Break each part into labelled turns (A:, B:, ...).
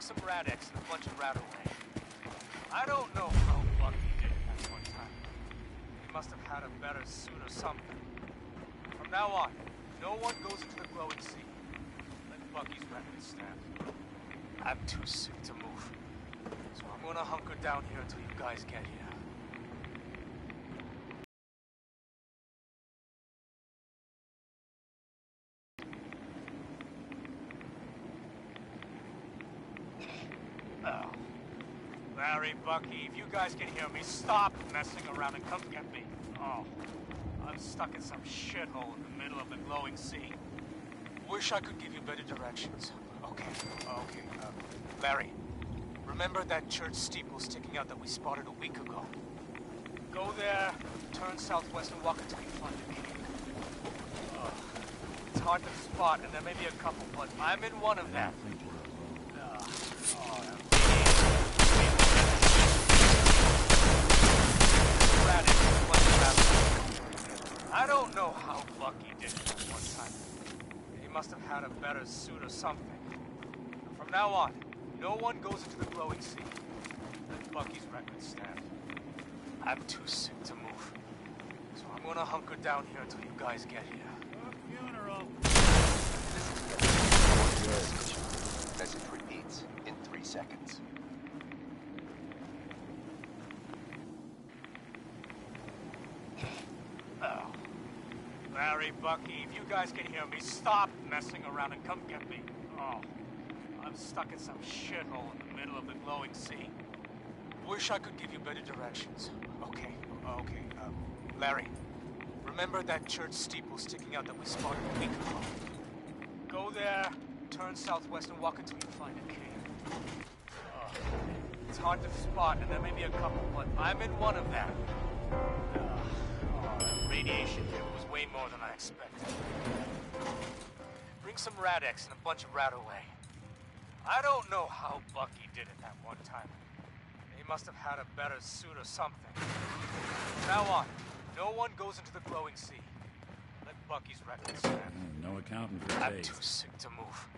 A: some Rad-X and a bunch of Rat-Away. I don't know how Bucky did it that one time. He must have had a better suit or something. From now on, no one goes into the glowing sea. Let Bucky's record stand. I'm too sick to move. So I'm gonna hunker down here until you guys get here. Oh. Larry, Bucky, if you guys can hear me, stop messing around and come get me. Oh. I'm stuck in some shithole in the middle of the glowing sea. Wish I could give you better directions. Okay. Larry, remember that church steeple sticking out that we spotted a week ago? Go there, turn southwest and walk until you find the cave. It's hard to spot, and there may be a couple, but I'm in one of them. I don't know how Bucky did it that one time. He must have had a better suit or something. From now on, no one goes into the glowing sea. Let Bucky's record stand. I'm too sick to move. So I'm gonna hunker down here until you guys get here.
B: Funeral.
C: Message repeats in 3 seconds.
A: Oh. Larry, Bucky, if you guys can hear me, stop messing around and come get me. Oh. I'm stuck in some shithole in the middle of the glowing sea. Wish I could give you better directions. Okay. Larry, remember that church steeple sticking out that we spotted a week ago? Go there, turn southwest and walk until you find a cave. It's hard to spot, and there may be a couple, but I'm in one of them. The radiation here was way more than I expected. Bring some Rad-X and a bunch of Rat-Away. I don't know how Bucky did it that one time. He must have had a better suit or something. From now on, no one goes into the glowing sea. Let Bucky's record stand.
B: No accounting for
A: I'm
B: taste.
A: too sick to move.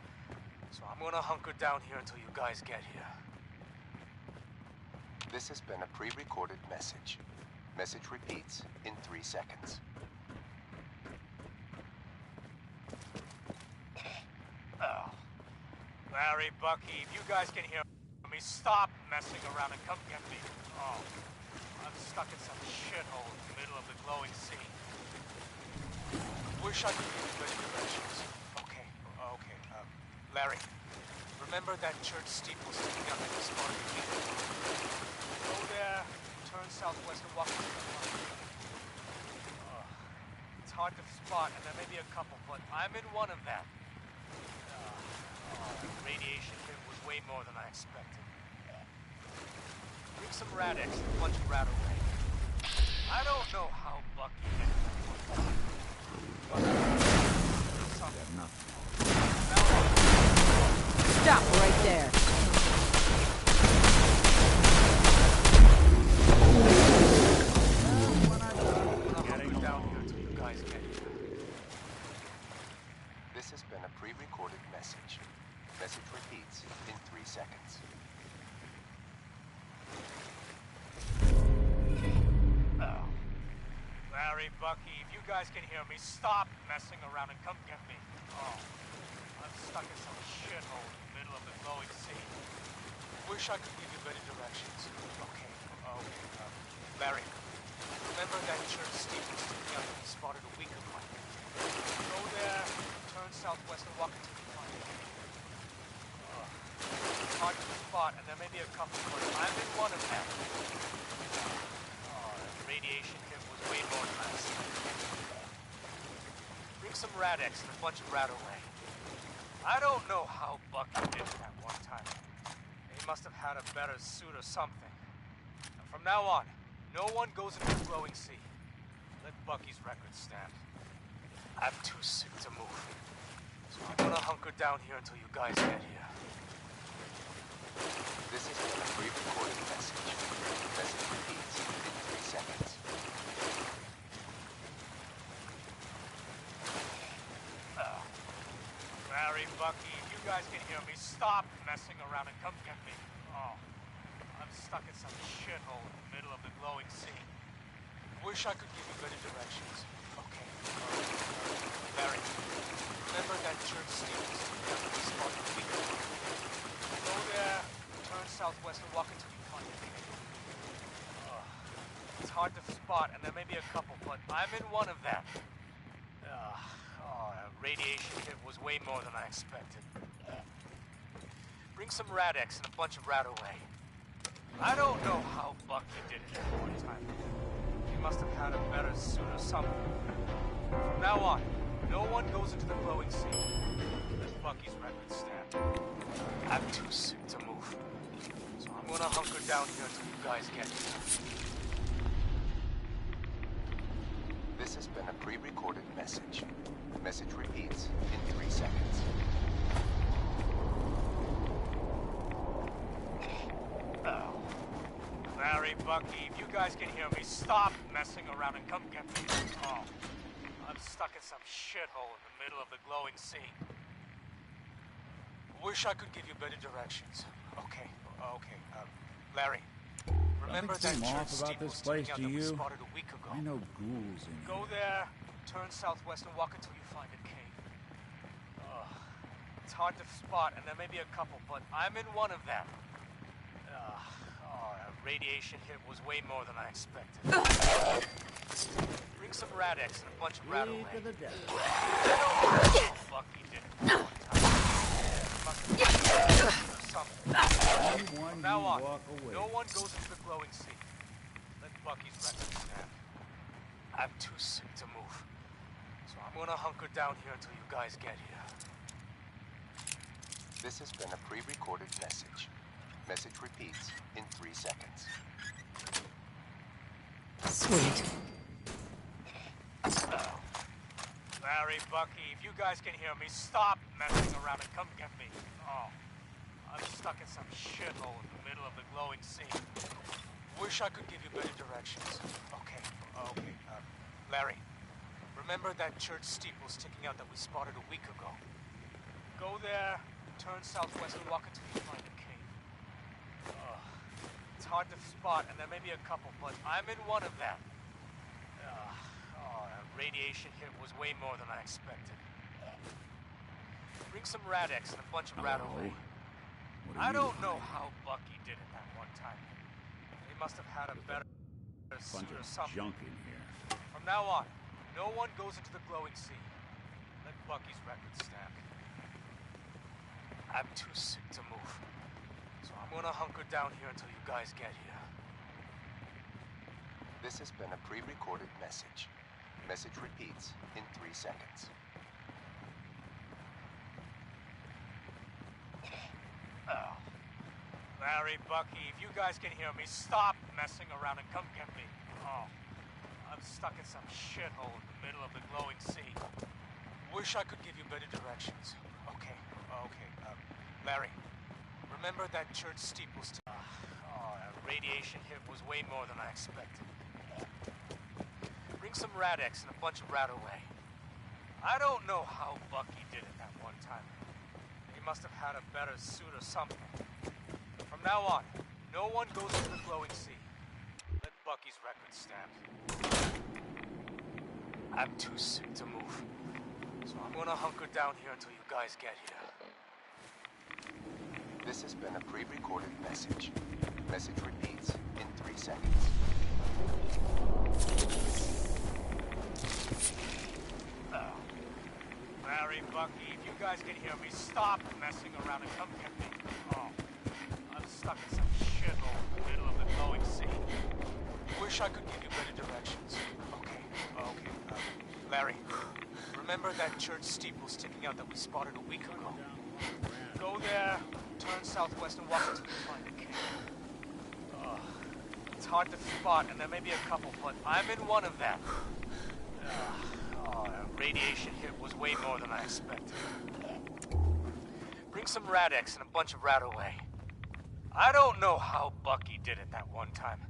A: So I'm gonna hunker down here until you guys get here.
C: This has been a pre-recorded message. Message repeats in 3 seconds.
A: Oh. Larry, Bucky, if you guys can hear me, stop messing around and come get me. Oh. I'm stuck in some shithole in the middle of the glowing sea. Wish I could give you better directions. Okay. Larry, remember that church steeple sticking out that we spotted a week ago? Go there, turn southwest and walk until you find the cave. It's hard to spot, and there may be a couple, but I'm in one of them. The radiation here was way more than I expected. Bring some Rad-X and a bunch of Rat-Away. I don't know how Bucky did it.
D: Stop right there.
A: Getting down here until you guys get here.
C: This has been a pre-recorded message. Message repeats in 3 seconds.
A: Oh. Larry, Bucky, if you guys can hear me, stop messing around and come get me. Oh. I'm stuck in some shithole in the middle of the glowing sea. Wish I could give you better directions. Okay. Larry, remember that church steeple sticking out that we spotted a week ago? Go there, turn southwest and walk until you find it. It's hard to spot, and there may be a couple, but I'm in one of them. The radiation here was way more than I expected. Bring some Rad-X and a bunch of Rat-Away. I don't know how Bucky did it that one time. He must have had a better suit or something. From now on, no one goes into the glowing sea. Let Bucky's record stand. I'm too sick to move. So I'm gonna hunker down here until you guys get here.
C: This has been a pre-recorded message. Message repeats in 3 seconds.
A: Larry, Bucky, if you guys can hear me, stop messing around and come get me. Oh, I'm stuck in some shithole in the middle of the glowing sea. Wish I could give you better directions. Okay. Larry, remember that church steeple that we spotted a week ago? Go there, turn southwest and walk until you find it. It's hard to spot, and there may be a couple, but I'm in one of them. Radiation hit was way more than I expected. Bring some Rad-X and a bunch of Rad-Away. I don't know how Bucky did it that one time. He must have had a better suit or something. From now on, no one goes into the glowing sea. That's Bucky's record stand. I'm too sick to move. So I'm gonna hunker down here until you guys get here.
C: This has been a pre-recorded message. Message repeats in 3 seconds.
A: Oh. Larry, Bucky, if you guys can hear me, stop messing around and come get me. Oh. I'm stuck in some shithole in the middle of the glowing sea. Wish I could give you better directions. Okay. Larry, remember that
B: Nothing seem
A: church
B: off about
A: steeple
B: this place
A: sticking out
B: to
A: that we
B: you?
A: spotted a week ago?
B: I know ghouls in
A: Go
B: here.
A: there, turn southwest and walk until you find a cave. It's hard to spot, and there may be a couple, but I'm in one of them. That radiation hit was way more than I expected. Bring some Rad-X and a bunch of Rad-Away.
B: To the devil.
A: Bucky did it one time. Must have something.
B: Anyone
A: From now
B: you
A: on,
B: walk away.
A: no one goes into the glowing sea. Let Bucky's record stand. I'm too sick to move. So I'm gonna hunker down here until you guys get here.
C: This has been a pre-recorded message. Message repeats in 3 seconds.
D: Sweet.
A: Larry, Bucky, if you guys can hear me, stop messing around and come get me. Oh, I'm stuck in some shithole in the middle of the glowing sea. Wish I could give you better directions. Okay. Larry, remember that church steeple sticking out that we spotted a week ago? Go there, turn southwest and walk until you find a cave. It's hard to spot, and there may be a couple, but I'm in one of them. That radiation hit was way more than I expected. Bring some Rad-X and a bunch of Rad-Away. I don't know how Bucky did it that one time. He must have had a better suit
B: Bunch
A: or
B: of
A: something.
B: junk in here.
A: From now on, no one goes into the glowing sea. Let Bucky's record stand. I'm too sick to move. So I'm gonna hunker down here until you guys get here.
C: This has been a pre-recorded message. Message repeats in 3 seconds.
A: Larry, Bucky, if you guys can hear me, stop messing around and come get me. Oh, I'm stuck in some shithole in the middle of the glowing sea. Wish I could give you better directions. Okay. Larry, remember that church steeple that radiation hit was way more than I expected. Bring some Rad-X and a bunch of Rad-Away. I don't know how Bucky did it that one time. He must have had a better suit or something. From now on, no one goes into the glowing sea. Let Bucky's record stand. I'm too sick to move. So I'm gonna hunker down here until you guys get here.
C: This has been a pre-recorded message. Message repeats in 3 seconds.
A: Larry, Bucky, if you guys can hear me, stop messing around and come get me. Oh, I'm stuck in some shithole in the middle of the glowing sea. Wish I could give you better directions. Okay. Larry, remember that church steeple sticking out that we spotted a week ago? Go there, turn southwest and walk until you find a cave. It's hard to spot, and there may be a couple, but I'm in one of them. That radiation hit was way more than I expected. Bring some Rad-X and a bunch of Rad-Away. I don't know how Bucky did it that one time.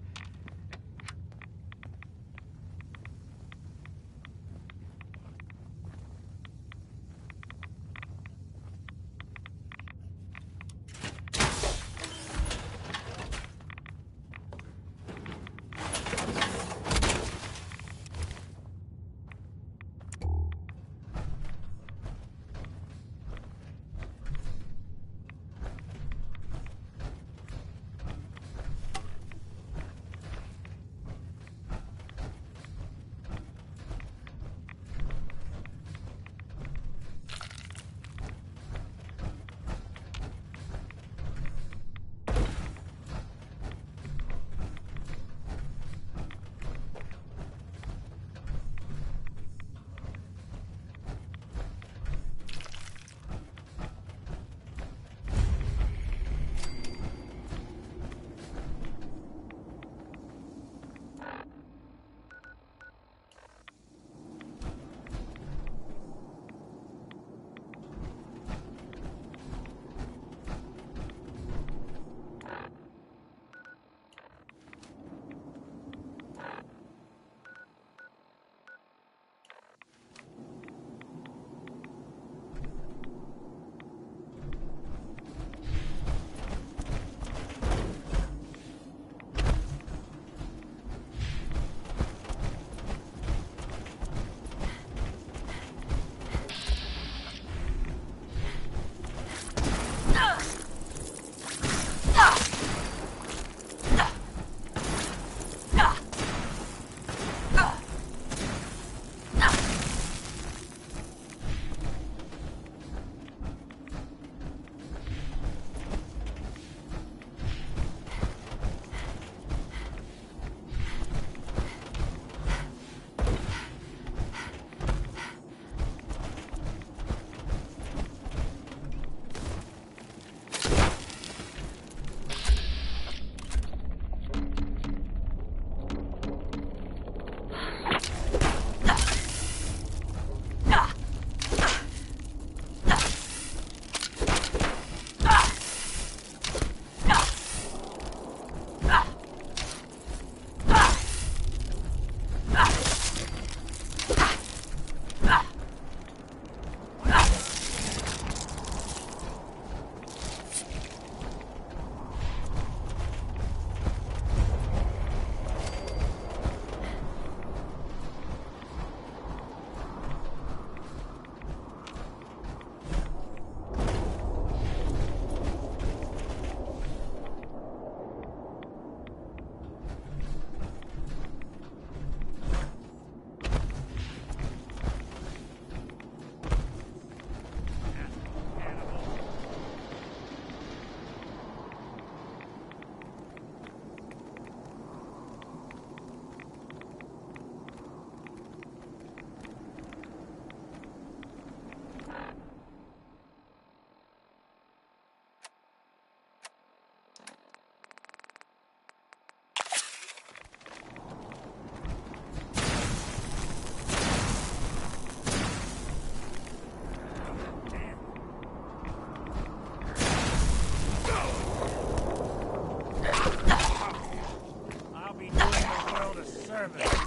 B: service.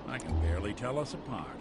B: I can barely tell us apart.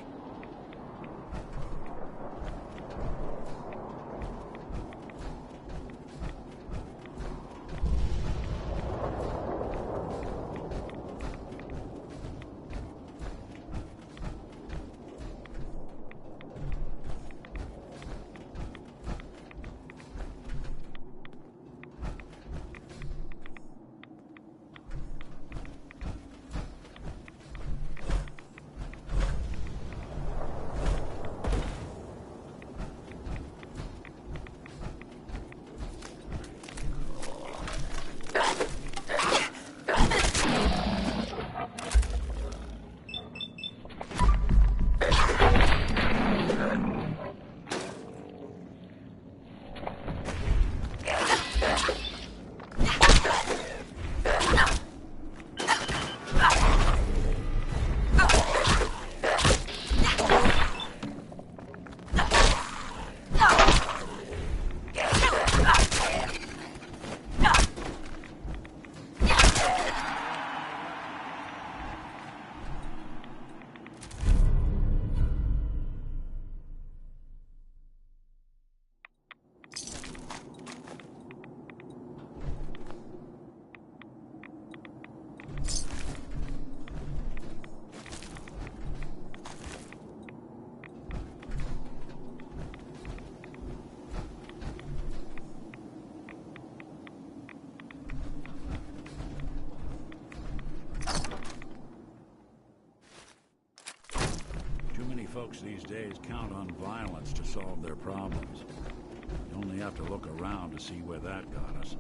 B: Folks these days count on violence to solve their problems. You only have to look around to see where that got us.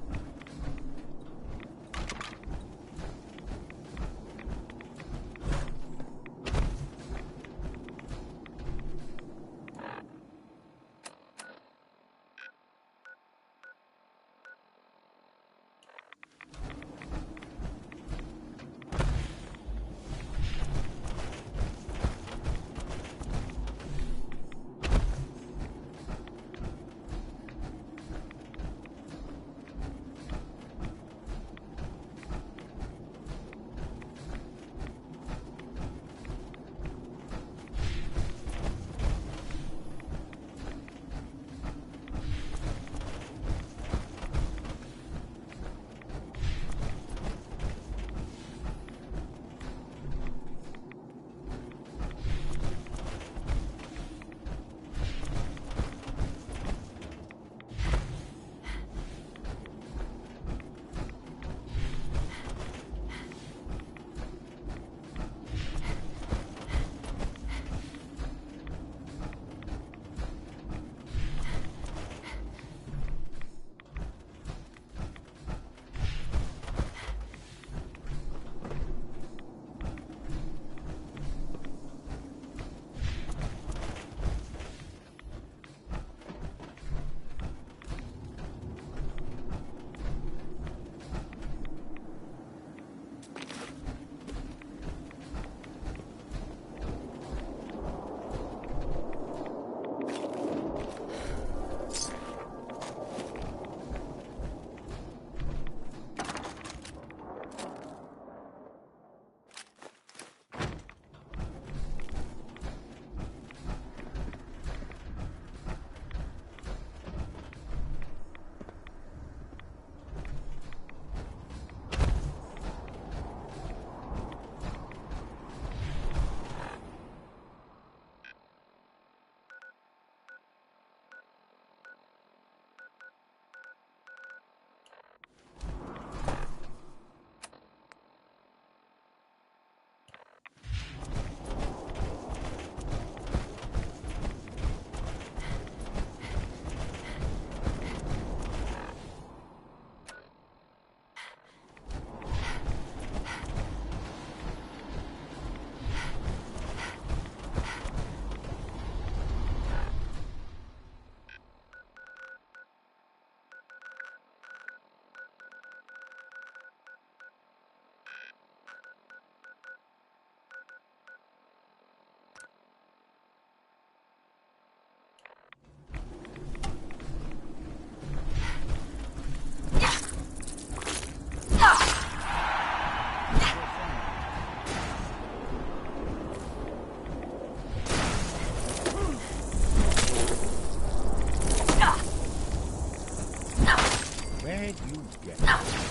B: ahead, you get.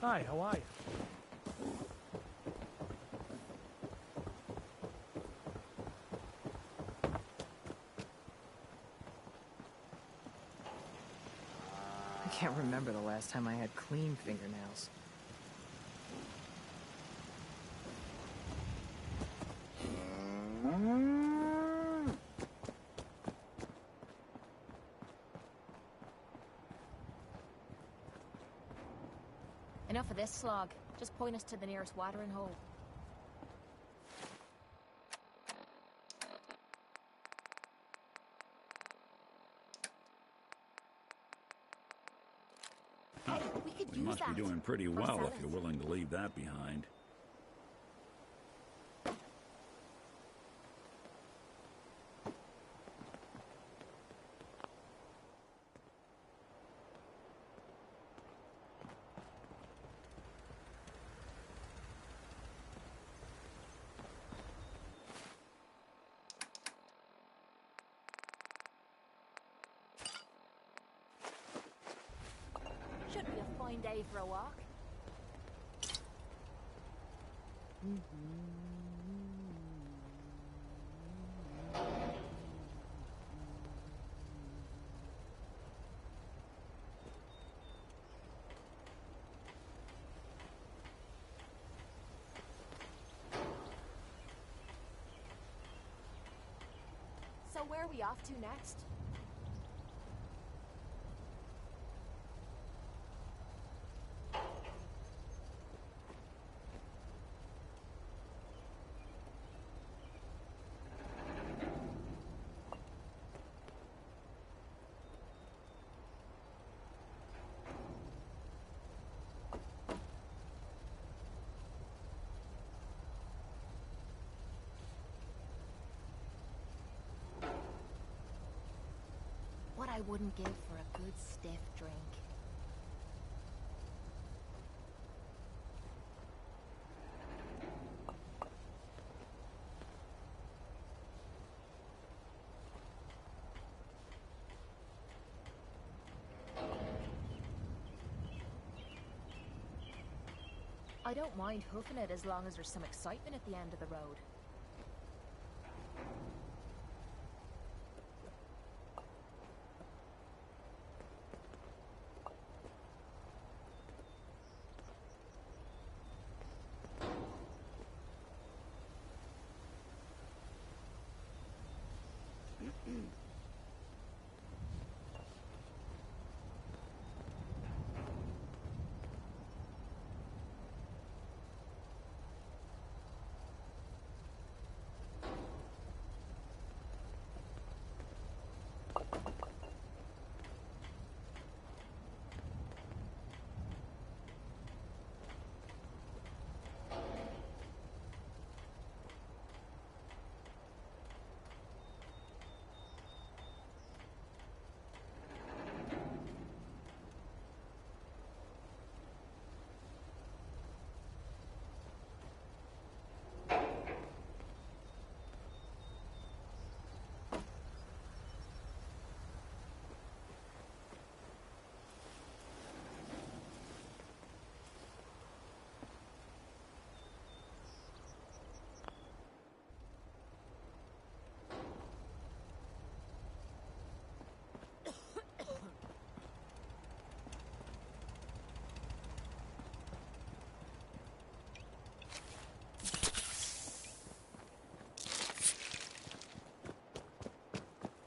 E: Hi, how are you?
D: I can't remember the last time I had clean fingernails.
F: Enough of this slog. Just point us to the nearest watering hole. Hey, we could
B: You
F: use
B: must
F: that.
B: be doing pretty
F: For
B: well if
F: fellas.
B: you're willing to leave that behind.
F: Should be a fine day for a walk. So where are we off to next? What I wouldn't give for a good stiff drink. I don't mind hoofing it as long as there's some excitement at the end of the road.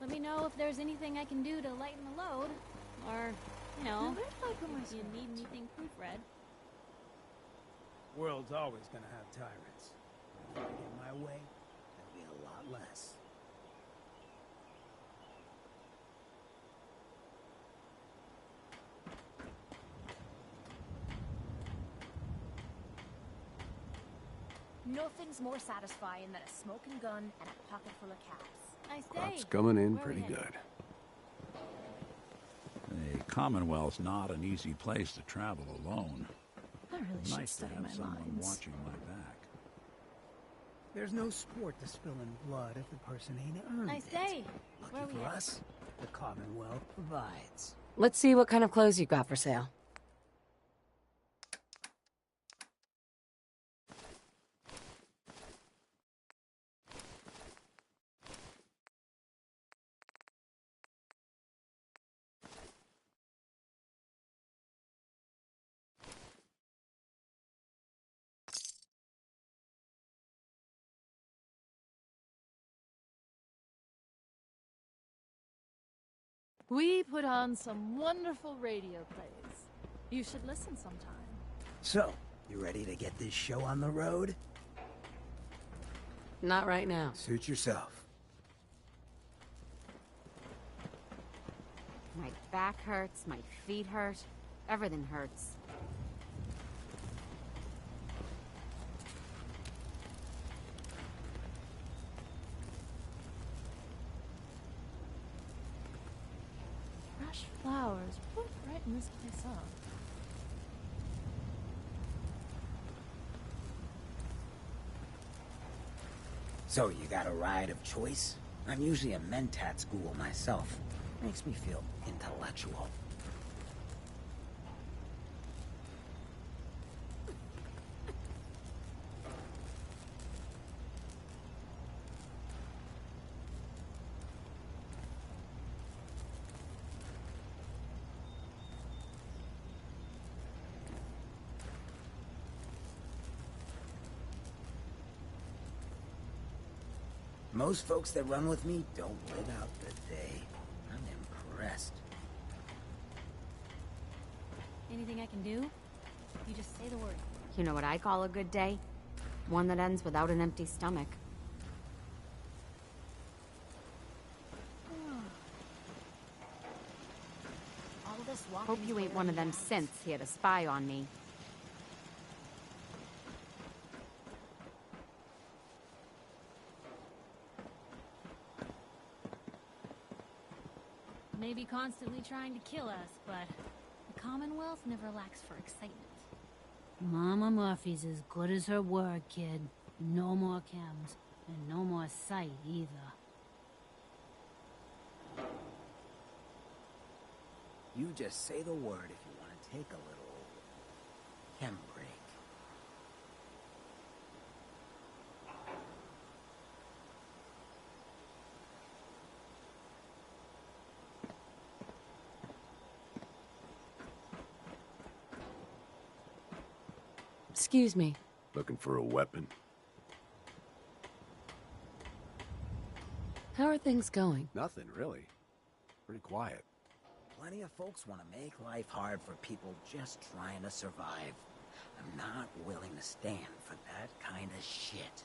G: Let me know if there's anything I can do to lighten the load. Or, you know, if you need anything proofread.
E: World's always gonna have tyrants. If I get my way, there'll be a lot less.
F: Nothing's more satisfying than a smoking gun and a pocket full of caps.
G: Nice day.
H: Crops coming in
G: Where
H: pretty
G: we headed?
H: good.
B: The Commonwealth's not an easy place to travel alone.
G: I really should
B: Nice to
G: study
B: have
G: my
B: someone
G: lines.
B: watching my back.
E: There's no sport to spilling blood if the person ain't earned
G: Nice
E: it.
G: day. Where
E: Lucky
G: we
E: for
G: headed?
E: us, the Commonwealth provides.
D: Let's see what kind of clothes you've got for sale.
H: We put on some wonderful radio plays. You should listen sometime.
E: So, you ready to get this show on the road?
I: Not right now.
E: Suit yourself.
J: My back hurts, my feet hurt, everything hurts.
H: Fresh flowers, what brighten this place up?
E: So, you got a ride of choice? I'm usually a mentat school myself. Makes me feel intellectual. Most folks that run with me don't live out the day. I'm impressed.
G: Anything I can do? You just say the word.
J: You know what I call a good day? One that ends without an empty stomach.
F: All this walking.
J: Hope you ain't one of them synths here to spy on me.
G: Maybe constantly trying to kill us, but the Commonwealth never lacks for excitement.
K: Mama Murphy's as good as her word, kid. No more chems, and no more sight either.
E: You just say the word if you want to take a little chem break.
I: Excuse me.
L: Looking for a weapon.
I: How are things going?
L: Nothing, really. Pretty quiet.
E: Plenty of folks want to make life hard for people just trying to survive. I'm not willing to stand for that kind of shit.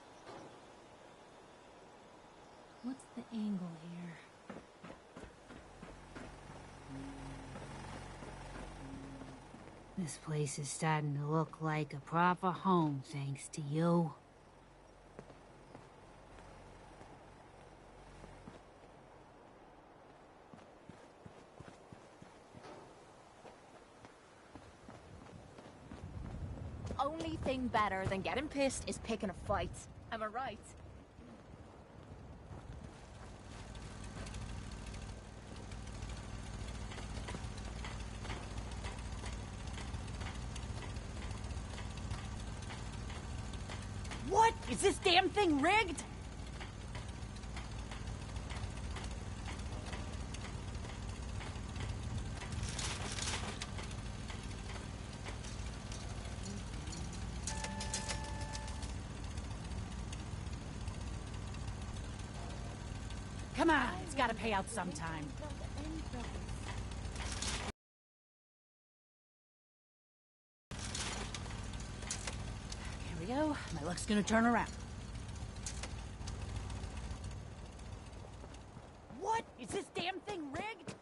G: What's the angle here?
K: This place is starting to look like a proper home, thanks to you.
F: Only thing better than getting pissed is picking a fight. Am I right?
K: What? Is this damn thing rigged? Come on, it's gotta pay out sometime. Here we go. My luck's gonna turn around. What? Is this damn thing rigged?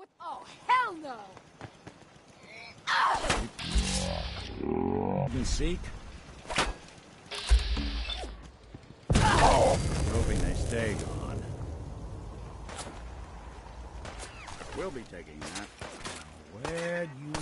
H: What? Oh, hell no!
B: You can seek? Hoping they stay gone. We'll be taking that. Where'd you go?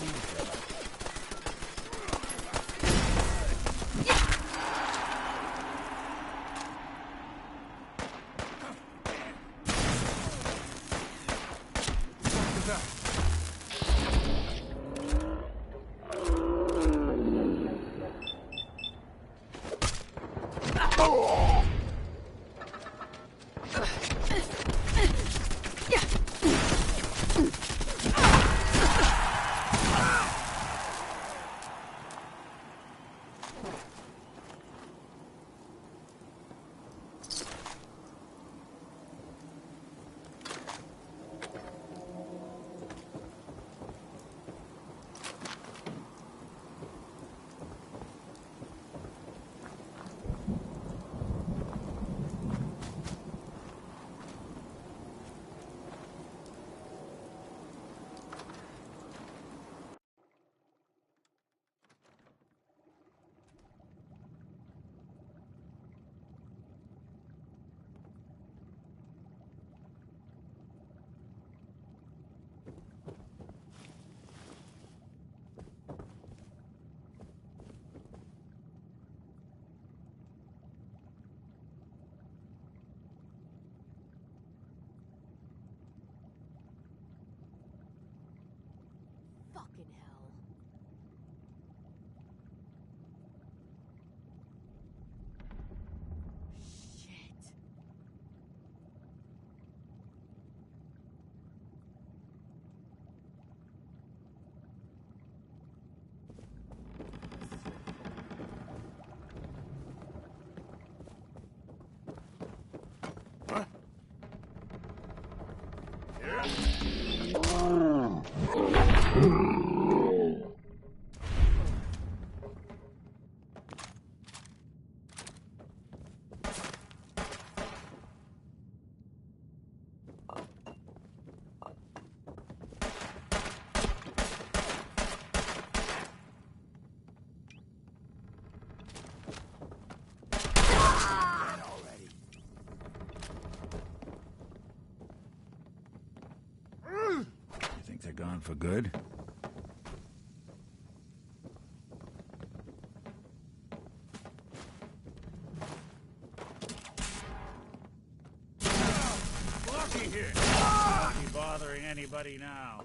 H: Fucking hell. Shit.
B: You think they're gone for good? Lucky here. Not be bothering anybody now.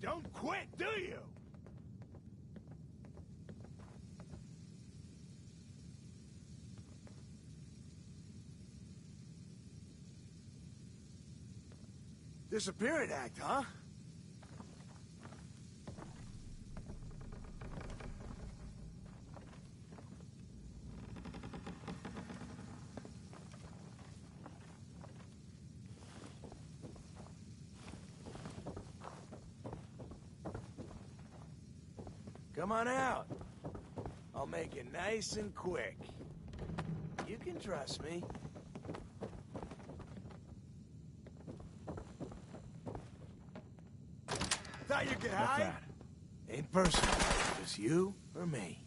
L: Don't quit, do you? Disappearing act, huh? Come on out. I'll make it nice and quick. You can trust me. Thought you could hide? Ain't personal. Just you or me.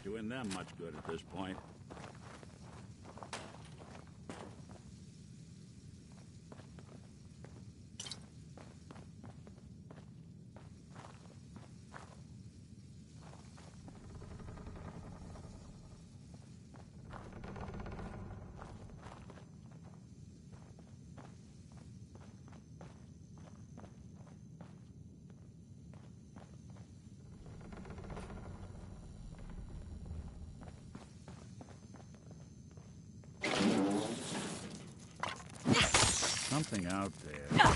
B: doing them much good at this point. Something out there.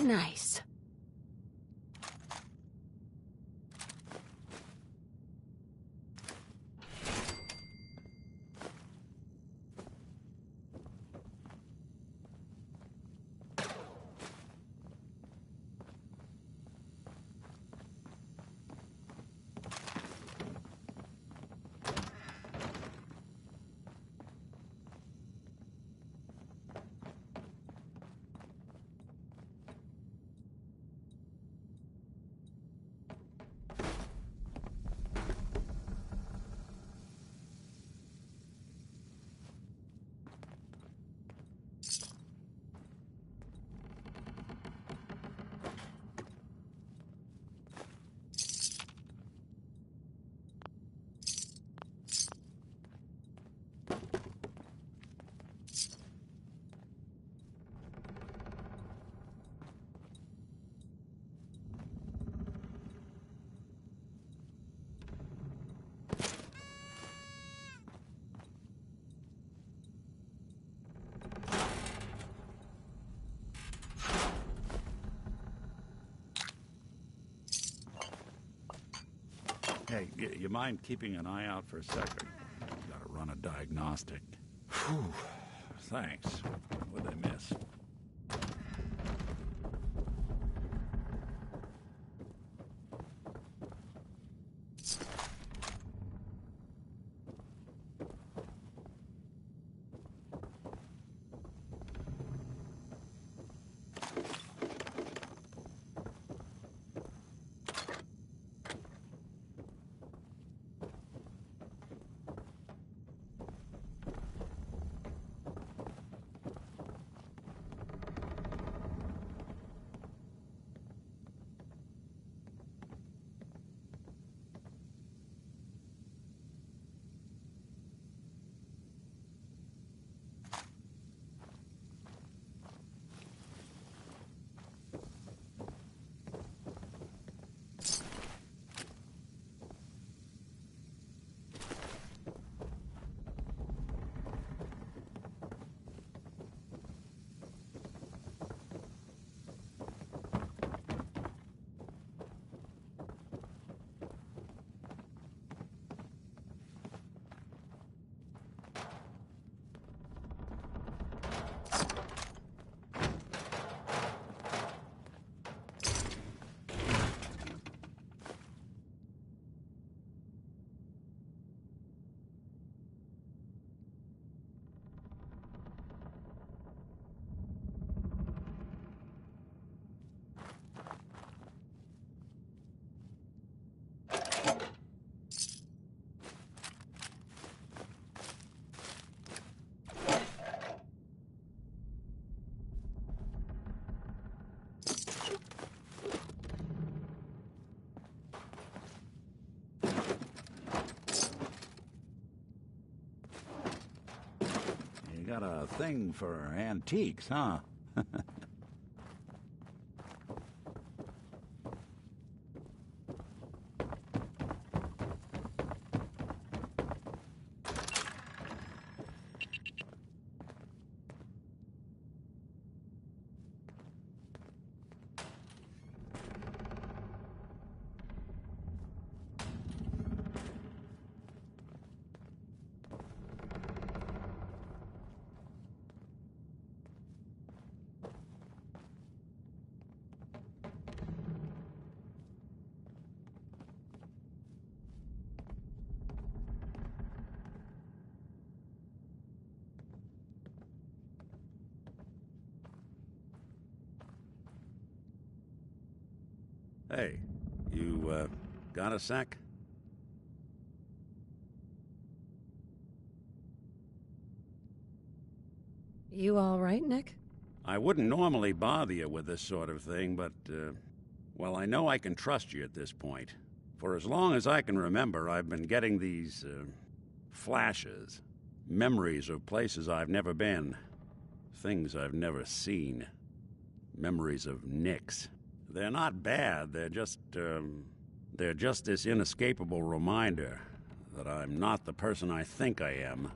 I: Nice.
B: Hey, you mind keeping an eye out for a second? Gotta run a diagnostic. Whew. Thanks. What'd I miss? got a thing for antiques, huh? Hey, you, got a sec?
I: You all right, Nick?
B: I wouldn't normally bother you with this sort of thing, but, well, I know I can trust you at this point. For as long as I can remember, I've been getting these, flashes. Memories of places I've never been. Things I've never seen. Memories of Nicks. They're not bad, they're just this inescapable reminder that I'm not the person I think I am.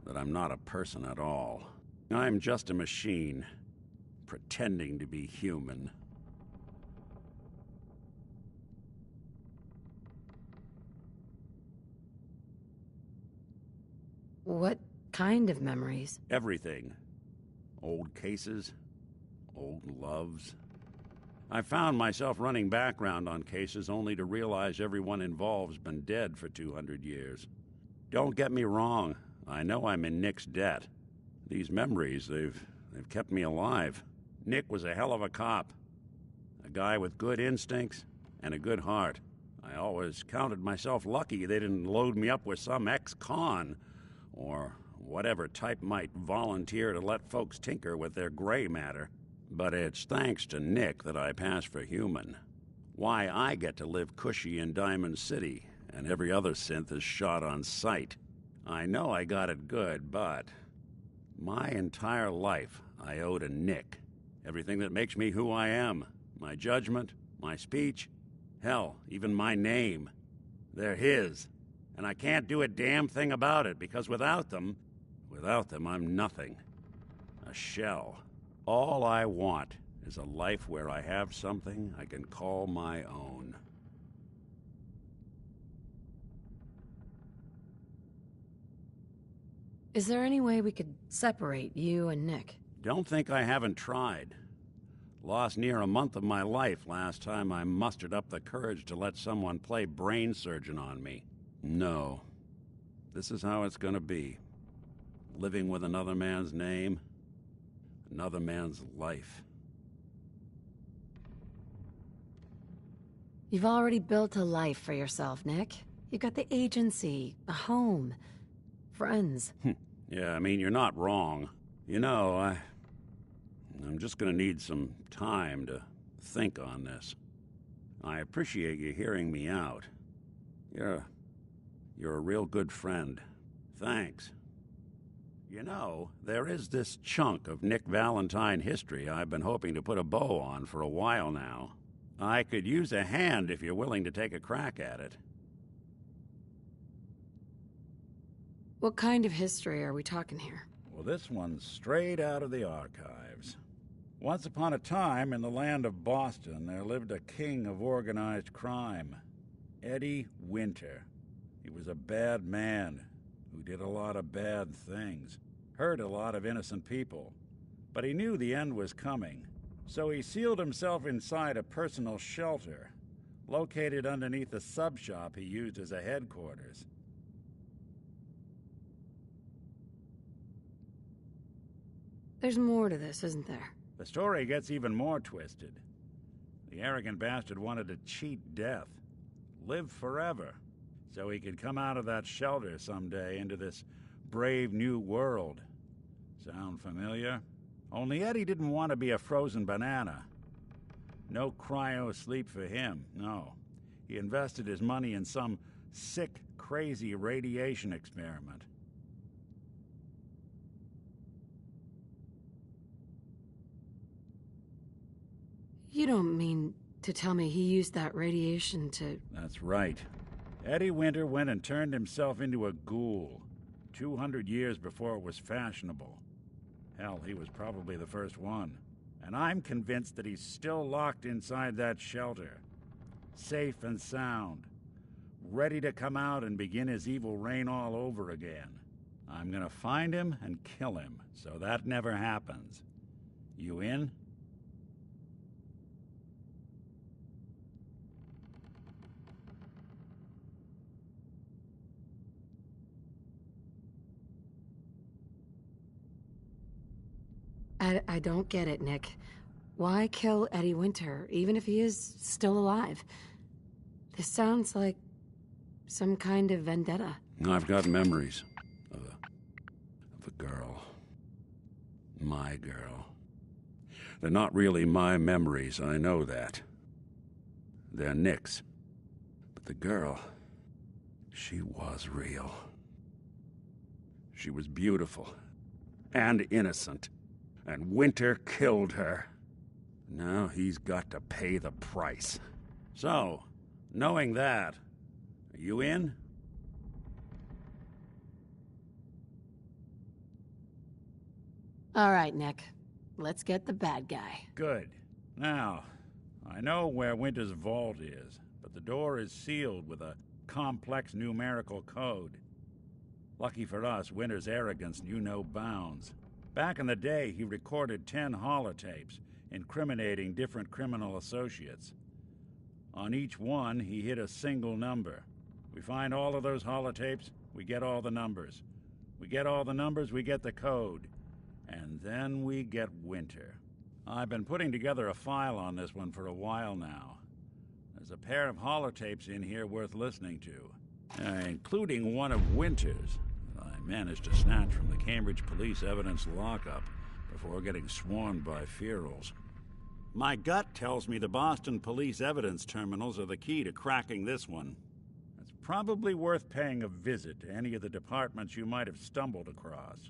B: That I'm not a person at all. I'm just a machine, pretending to be human.
I: What kind of memories?
B: Everything. Old cases, old loves. I found myself running background on cases only to realize everyone involved's been dead for 200 years. Don't get me wrong, I know I'm in Nick's debt. These memories, they've kept me alive. Nick was a hell of a cop. A guy with good instincts and a good heart. I always counted myself lucky they didn't load me up with some ex-con, or whatever type might volunteer to let folks tinker with their gray matter. But it's thanks to Nick that I pass for human. Why I get to live cushy in Diamond City, and every other synth is shot on sight. I know I got it good, but my entire life I owe to Nick. Everything that makes me who I am. My judgment, my speech, hell, even my name. They're his. And I can't do a damn thing about it, because without them, I'm nothing. A shell. All I want is a life where I have something I can call my own.
I: Is there any way we could separate you and Nick?
B: Don't think I haven't tried. Lost near a month of my life last time I mustered up the courage to let someone play brain surgeon on me. No. This is how it's gonna be. Living with another man's name, another man's life.
I: You've already built a life for yourself, Nick. You've got the agency, a home, friends.
B: Yeah, I mean, you're not wrong. You know, I'm just gonna need some time to think on this. I appreciate you hearing me out. You're a real good friend. Thanks. You know, there is this chunk of Nick Valentine history I've been hoping to put a bow on for a while now. I could use a hand if you're willing to take a crack at it.
I: What kind of history are we talking here?
B: Well, this one's straight out of the archives. Once upon a time, in the land of Boston, there lived a king of organized crime, Eddie Winter. He was a bad man who did a lot of bad things, hurt a lot of innocent people. But he knew the end was coming, so he sealed himself inside a personal shelter, located underneath a sub-shop he used as a headquarters.
I: There's more to this, isn't there?
B: The story gets even more twisted. The arrogant bastard wanted to cheat death, live forever, so he could come out of that shelter someday into this brave new world. Sound familiar? Only Eddie didn't want to be a frozen banana. No cryo sleep for him, no. He invested his money in some sick, crazy radiation experiment.
I: You don't mean to tell me he used that radiation to...
B: That's right. Eddie Winter went and turned himself into a ghoul 200 years before it was fashionable. Hell, he was probably the first one. And I'm convinced that he's still locked inside that shelter. Safe and sound. Ready to come out and begin his evil reign all over again. I'm gonna find him and kill him, so that never happens. You in?
I: I don't get it, Nick. Why kill Eddie Winter, even if he is still alive? This sounds like some kind of vendetta.
B: I've got memories of a girl. My girl. They're not really my memories, I know that. They're Nick's. But the girl, she was real. She was beautiful and innocent. And Winter killed her. Now he's got to pay the price. So, knowing that, are you in?
I: All right, Nick. Let's get the bad guy.
B: Good. Now, I know where Winter's vault is, but the door is sealed with a complex numerical code. Lucky for us, Winter's arrogance knew no bounds. Back in the day, he recorded 10 holotapes, incriminating different criminal associates. On each one, he hit a single number. We find all of those holotapes, we get all the numbers. We get all the numbers, we get the code. And then we get Winter. I've been putting together a file on this one for a while now. There's a pair of holotapes in here worth listening to, including one of Winter's. I managed to snatch from the Cambridge police evidence lockup before getting swarmed by ferals. My gut tells me the Boston police evidence terminals are the key to cracking this one. It's probably worth paying a visit to any of the departments you might have stumbled across.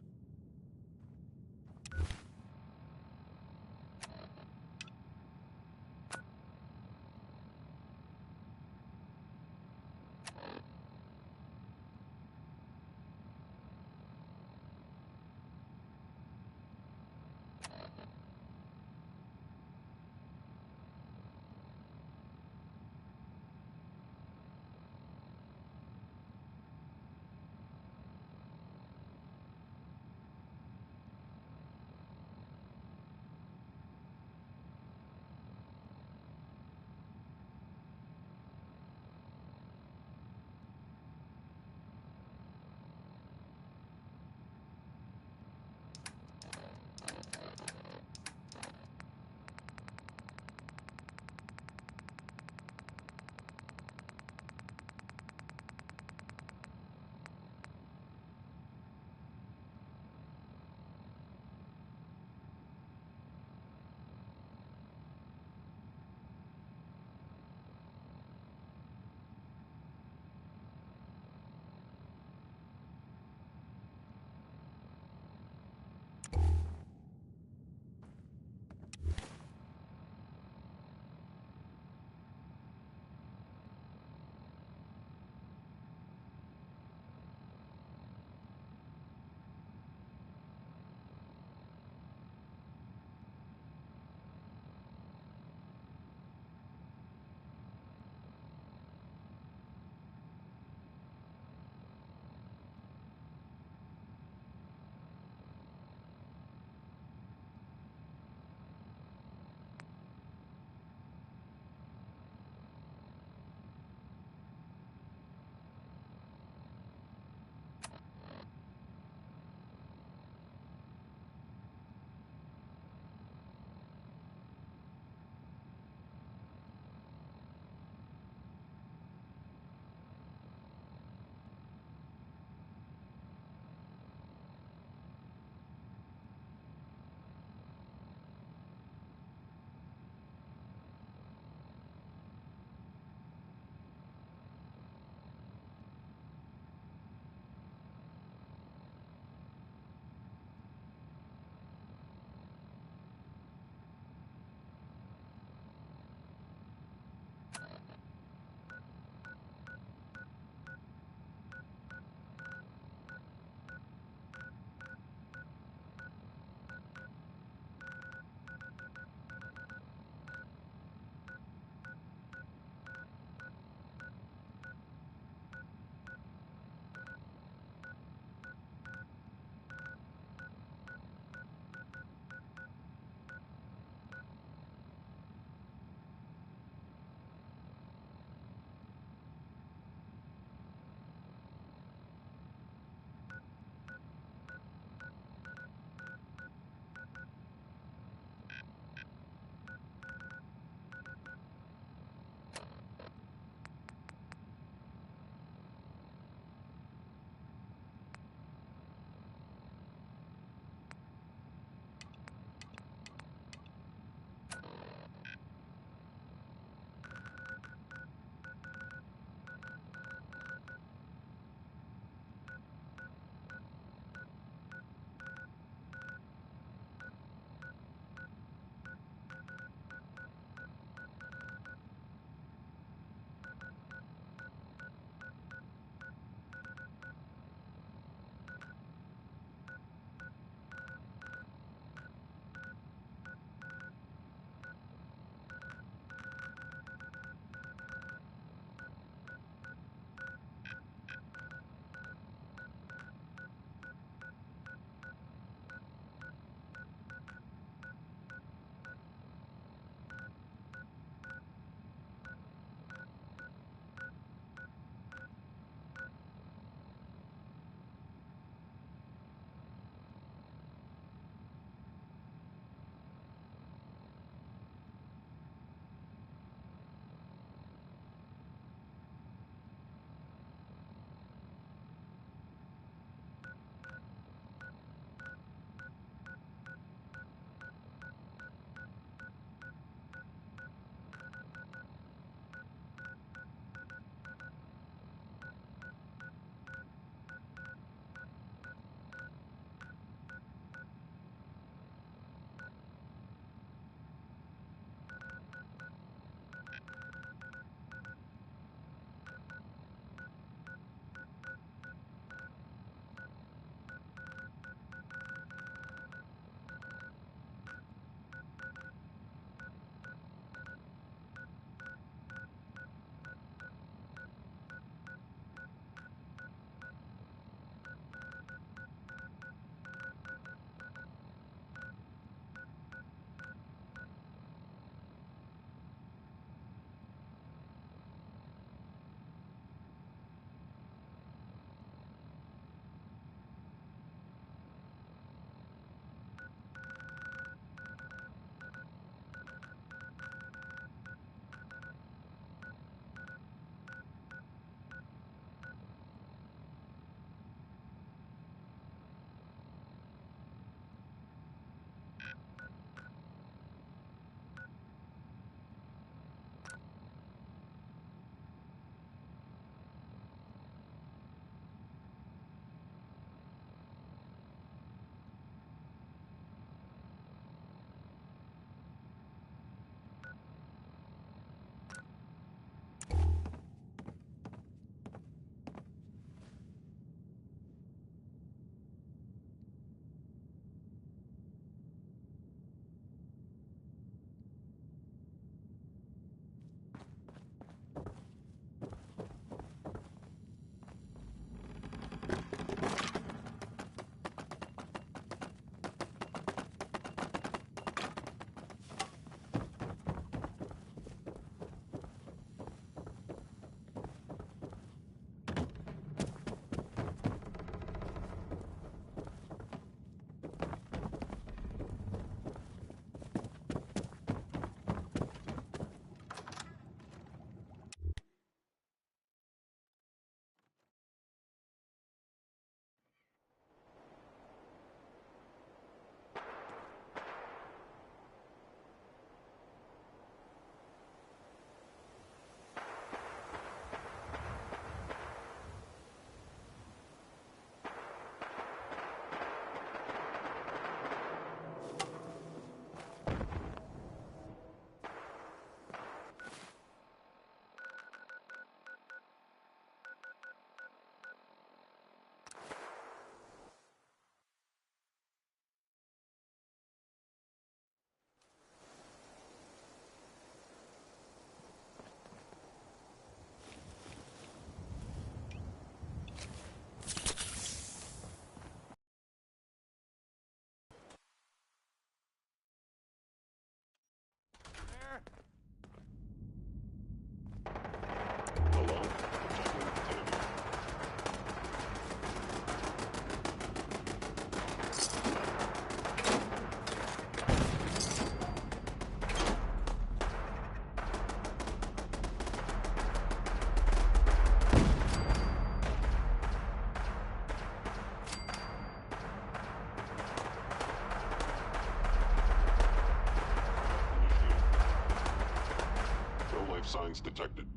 M: signs detected.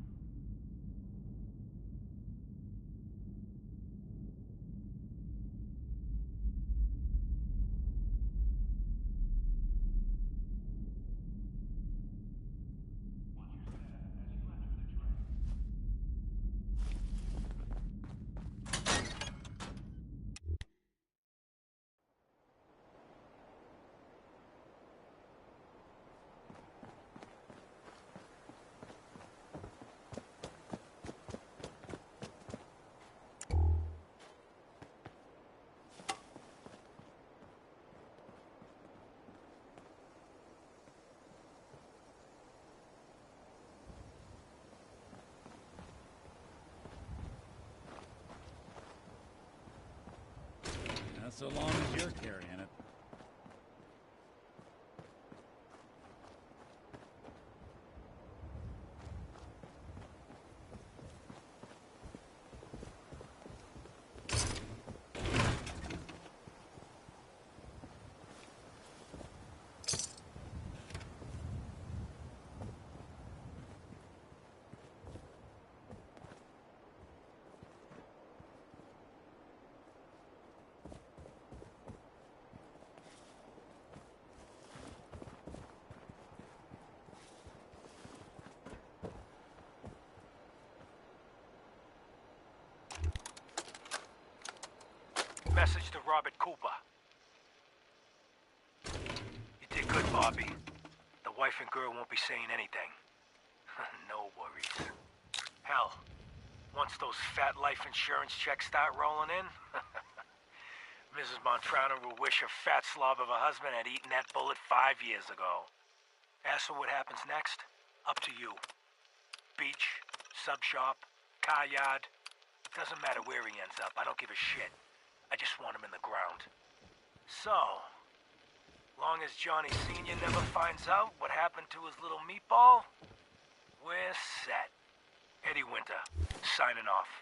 B: So long as you're carrying it.
N: Message to Robert Cooper. You did good, Bobby. The wife and girl won't be saying anything. No worries. Hell, once those fat life insurance checks start rolling in, Mrs. Montrano will wish her fat slob of a husband had eaten that bullet 5 years ago. As for what happens next, up to you. Beach, sub shop, car yard. Doesn't matter where he ends up, I don't give a shit. I just want him in the ground. So, long as Johnny Sr. never finds out what happened to his little meatball, we're set. Eddie Winter, signing off.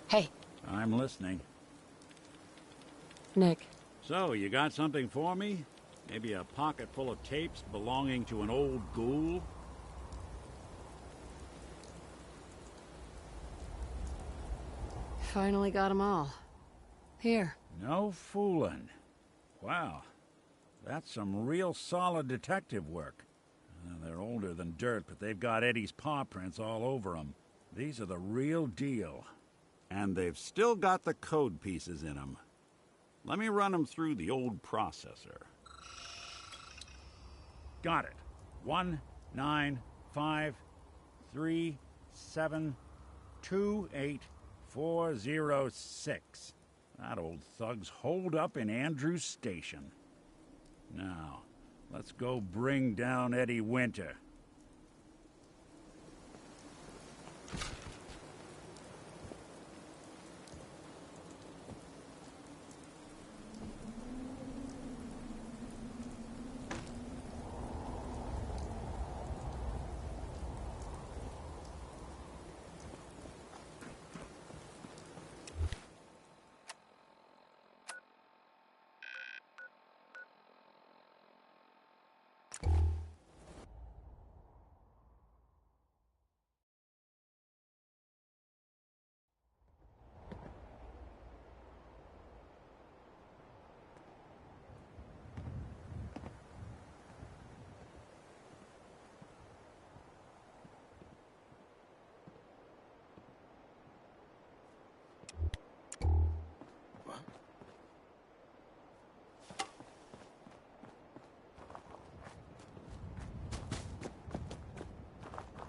I: Hey.
B: I'm listening.
I: Nick.
B: So, you got something for me? Maybe a pocket full of tapes belonging to an old ghoul?
I: Finally got them all. Here.
B: No fooling. Wow. That's some real solid detective work. They're older than dirt, but they've got Eddie's paw prints all over them. These are the real deal. And they've still got the code pieces in them. Let me run them through the old processor. Got it. 195372846. That old thug's holed up in Andrews Station. Now, let's go bring down Eddie Winter.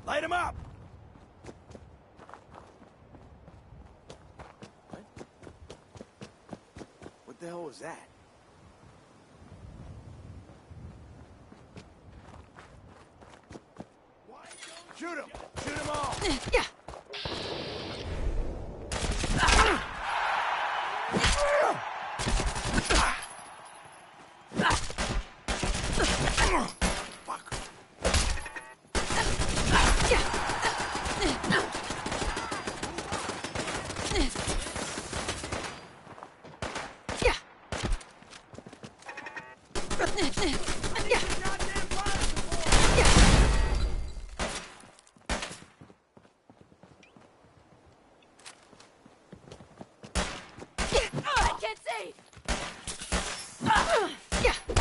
L: Light him up! What? What the hell was that? Shoot him! Shoot them all!
I: Yeah.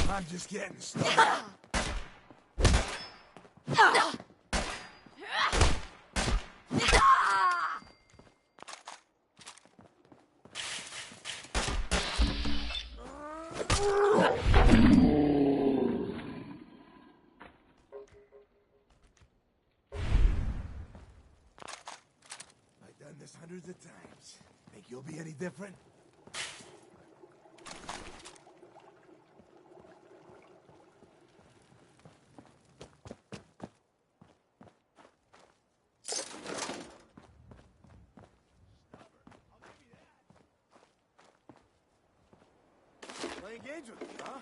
L: I'm just getting started. I've done this hundreds of times. Think you'll be any different? Playing games with me, huh?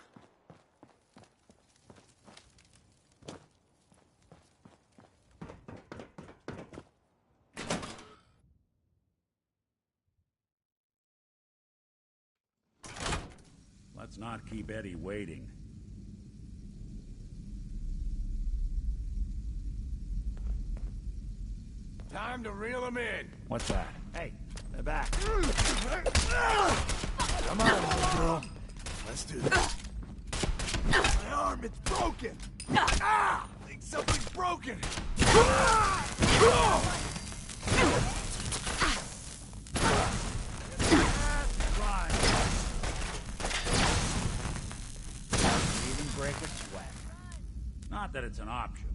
B: Let's not keep Eddie waiting.
L: Time to reel him in.
B: What's that?
L: Hey, they're back. Come on, little girl. Let's do this. My arm, it's broken. Ah! I think something's broken.
B: Even break a sweat. Not that it's an option.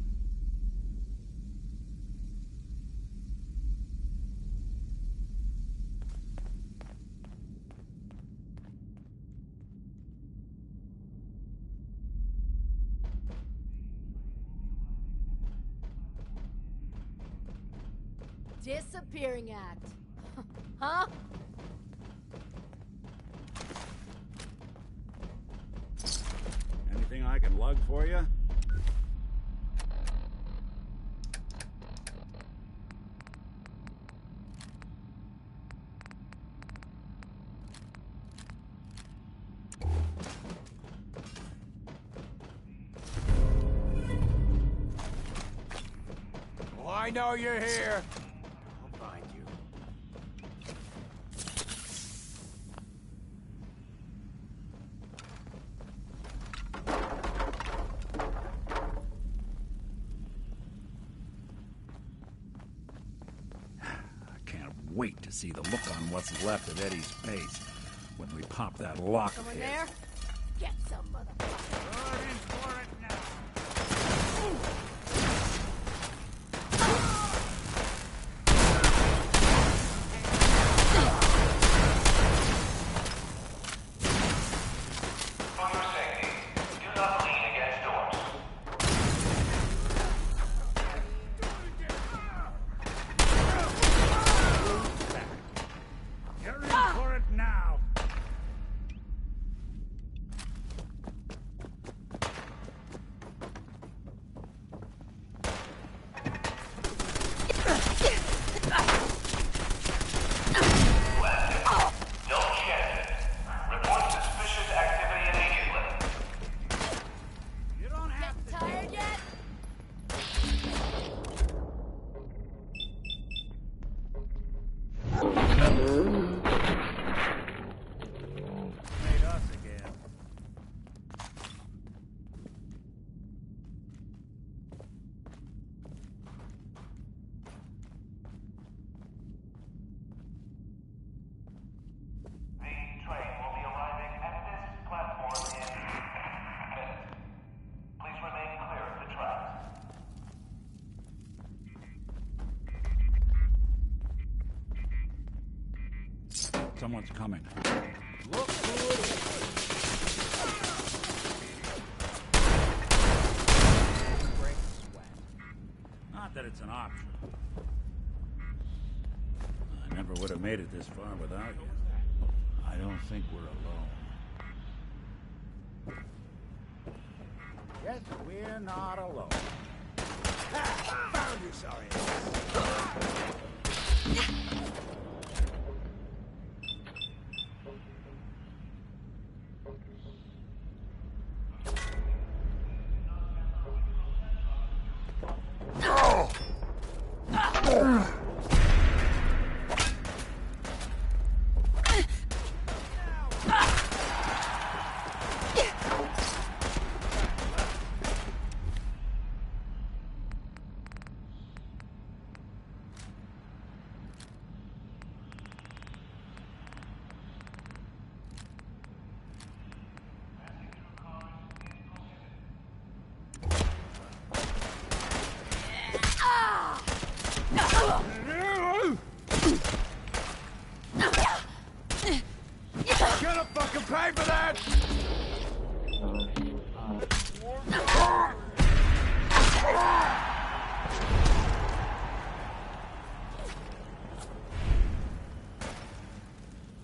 H: Disappearing act. Huh?
B: Anything I can lug for you?
L: Oh, I know you're here. I'll find you.
B: Wait to see the look on what's left of Eddie's face when we pop that lock.
H: Someone there? Get some motherfucker.
B: Someone's coming.
L: Look who it is.
B: Break sweat. Not that it's an option. I never would have made it this far without you. I don't think we're alone. Yes, we're not alone.
L: Ha! Found you, sorry.
B: Gonna fucking pay for that!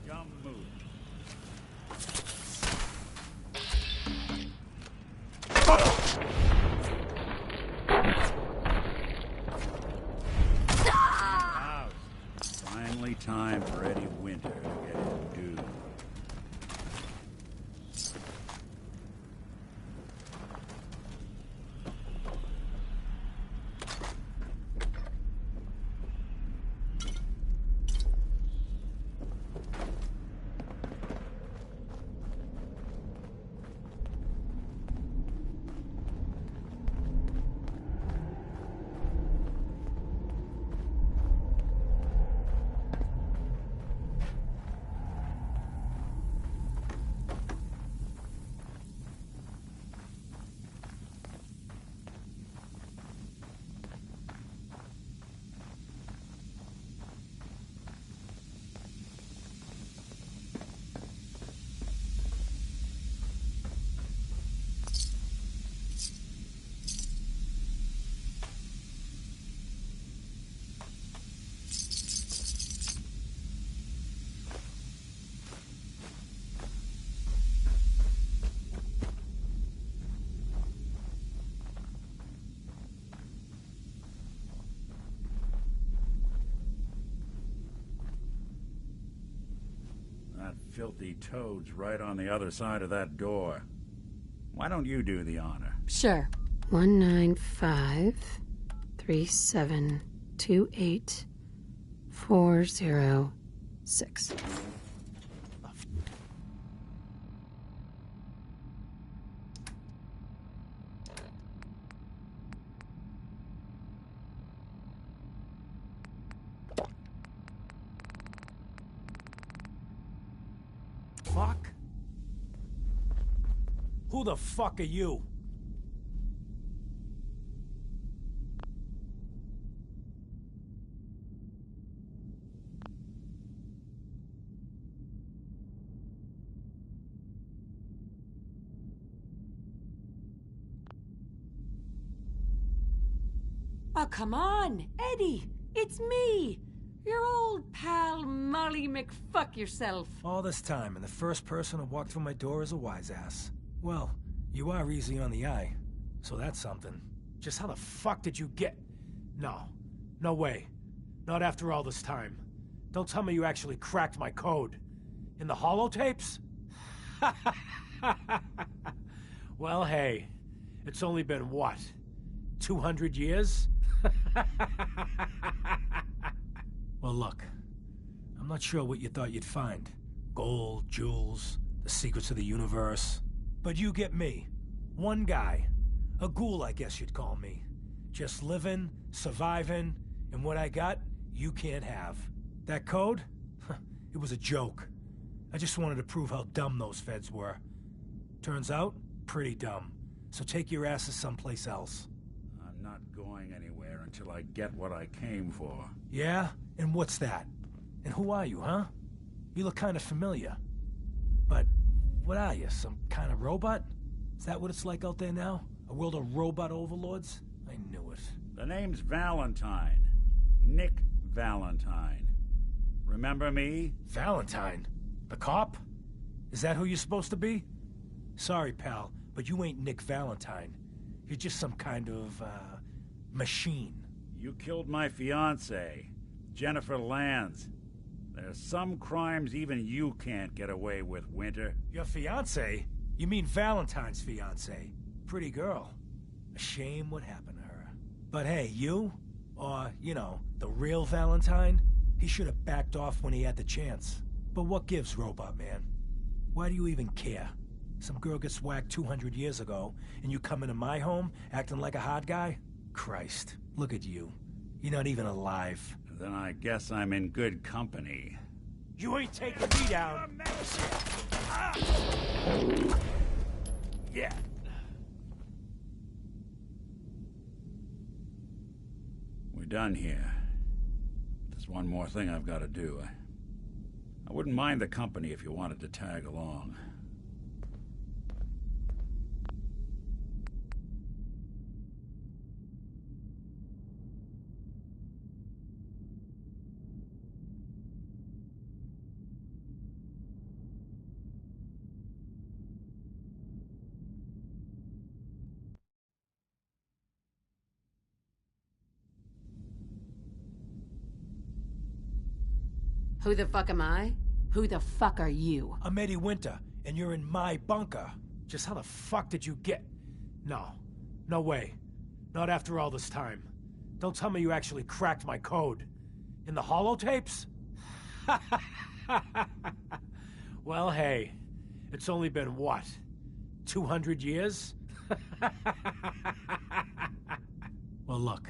B: Dumb move. Now, finally time for Eddie Winter to get his due. That filthy toad's right on the other side of that door. Why don't you do the honor?
I: Sure. 19537284006.
N: Fuck? Who the fuck are you?
I: Oh, come on, Eddie. It's me. Your old pal, Molly McFuck-yourself.
N: All this time, and the first person to walk through my door is a wise ass. Well, you are easy on the eye, so that's something. Just how the fuck did you get... No. No way. Not after all this time. Don't tell me you actually cracked my code. In the holotapes? Well, hey. It's only been, what, 200 years? Well, look. I'm not sure what you thought you'd find. Gold, jewels, the secrets of the universe. But you get me. One guy. A ghoul, I guess you'd call me. Just living, surviving, and what I got, you can't have. That code? It was a joke. I just wanted to prove how dumb those feds were. Turns out, pretty dumb. So take your asses someplace else.
B: I'm not going anywhere until I get what I came for.
N: Yeah? And what's that? And who are you, huh?
M: You look kind of familiar. But what are you, some kind of robot? Is that what it's like out there now? A world of robot overlords? I knew it.
B: The name's Valentine. Nick Valentine. Remember me?
M: Valentine? The cop? Is that who you're supposed to be? Sorry, pal, but you ain't Nick Valentine. You're just some kind of, machine.
B: You killed my fiancée, Jennifer Lands. There's some crimes even you can't get away with, Winter.
M: Your fiancée? You mean Valentine's fiancée? Pretty girl. A shame what happened to her. But hey, you? Or, you know, the real Valentine? He should have backed off when he had the chance. But what gives, Robot Man? Why do you even care? Some girl gets whacked 200 years ago, and you come into my home acting like a hot guy? Christ, look at you. You're not even alive.
B: Then I guess I'm in good company.
M: You ain't taking me down. Yeah.
B: We're done here. There's one more thing I've got to do. I wouldn't mind the company if you wanted to tag along.
I: Who the fuck am I? Who the fuck are you?
M: I'm Eddie Winter, and you're in my bunker. Just how the fuck did you get... No. No way. Not after all this time. Don't tell me you actually cracked my code. In the holotapes? Well, hey. It's only been, what? 200 years? Well, look.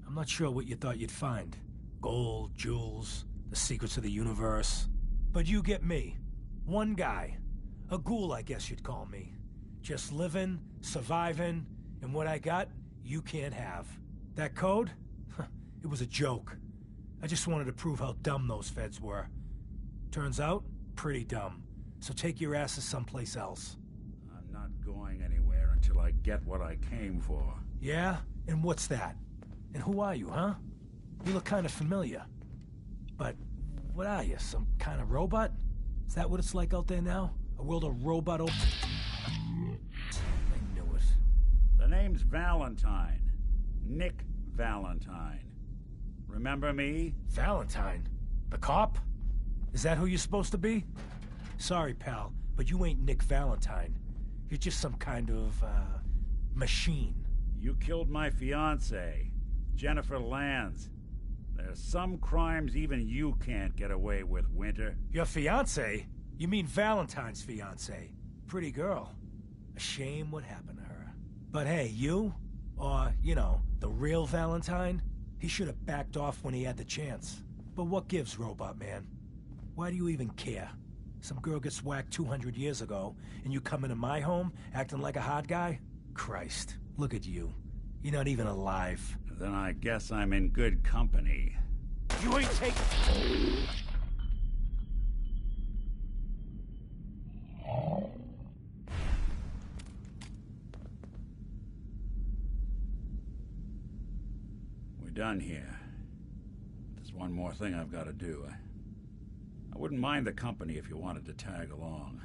M: I'm not sure what you thought you'd find. Gold, jewels... the secrets of the universe. But you get me. One guy. A ghoul, I guess you'd call me. Just living, surviving, and what I got, you can't have. That code? It was a joke. I just wanted to prove how dumb those feds were. Turns out, pretty dumb. So take your asses someplace else.
B: I'm not going anywhere until I get what I came for.
M: Yeah? And what's that? And who are you, huh? You look kind of familiar. But what are you, some kind of robot? Is that what it's like out there now? A world of robot I knew it.
B: The name's Valentine. Nick Valentine. Remember me?
M: Valentine? The cop? Is that who you're supposed to be? Sorry, pal, but you ain't Nick Valentine. You're just some kind of, machine.
B: You killed my fiancée, Jennifer Lands. There's some crimes even you can't get away with, Winter.
M: Your fiancée? You mean Valentine's fiancée? Pretty girl. A shame what happened to her. But hey, you? Or, you know, the real Valentine? He should have backed off when he had the chance. But what gives, Robot Man? Why do you even care? Some girl gets whacked 200 years ago, and you come into my home acting like a hot guy? Christ, look at you. You're not even alive.
B: Then I guess I'm in good company.
M: You ain't taking...
B: We're done here. There's one more thing I've got to do. I wouldn't mind the company if you wanted to tag along.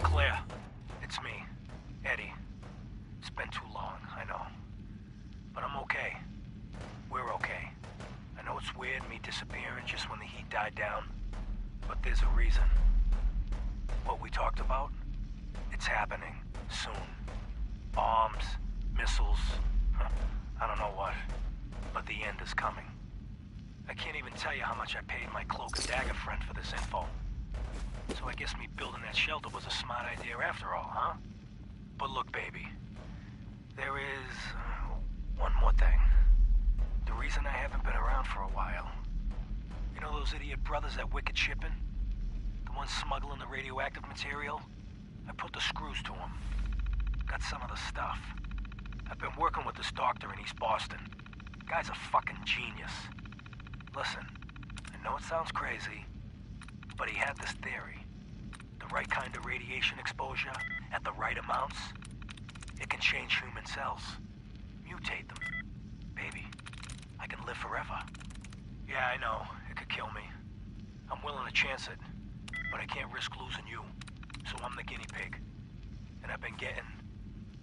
N: Claire, it's me, Eddie. It's been too long, I know. But I'm okay. We're okay. I know it's weird me disappearing just when the heat died down, but there's a reason. What we talked about? It's happening. Soon. Bombs, missiles, I don't know what. But the end is coming. I can't even tell you how much I paid my cloak and dagger friend for this info. So I guess me building that shelter was a smart idea after all, huh? But look, baby. There is one more thing. The reason I haven't been around for a while. You know those idiot brothers at Wicked Shipping? The ones smuggling the radioactive material? I put the screws to them. Got some of the stuff. I've been working with this doctor in East Boston. Guy's a fucking genius. Listen, I know it sounds crazy, but he had this theory. The right kind of radiation exposure, at the right amounts, it can change human cells. Mutate them. Baby, I can live forever. Yeah, I know, it could kill me. I'm willing to chance it, but I can't risk losing you. So I'm the guinea pig. And I've been getting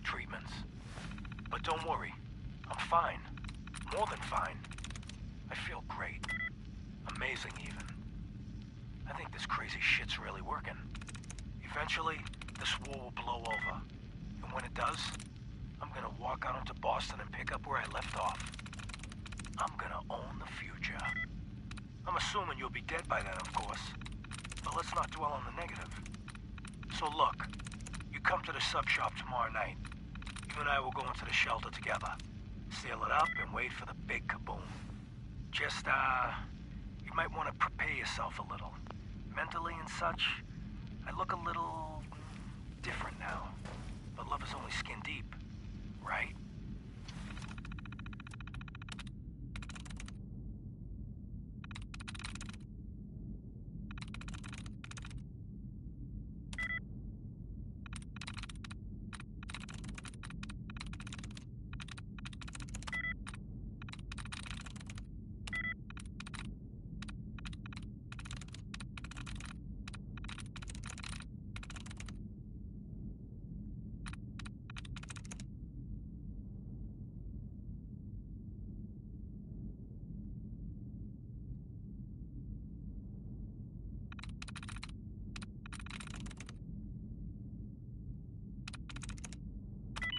N: treatments. But don't worry, I'm fine. More than fine. I feel great. Amazing, even. I think this crazy shit's really working. Eventually, this war will blow over. And when it does, I'm gonna walk out into Boston and pick up where I left off. I'm gonna own the future. I'm assuming you'll be dead by then, of course. But let's not dwell on the negative. So look, you come to the sub shop tomorrow night. You and I will go into the shelter together. Seal it up and wait for the big kaboom. Just, you might want to prepare yourself a little. Mentally and such, I look a little different now. But love is only skin deep, right?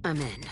I: I'm in.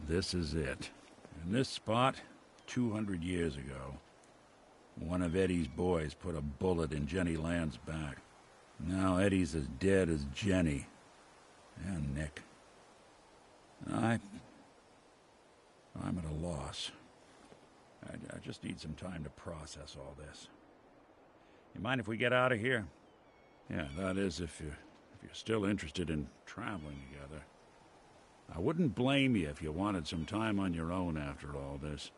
B: This is it. In this spot, 200 years ago, one of Eddie's boys put a bullet in Jenny Land's back. Now Eddie's as dead as Jenny. And Nick. I'm at a loss. I just need some time to process all this. You mind if we get out of here? Yeah, that is if you're still interested in traveling together. I wouldn't blame you if you wanted some time on your own after all this.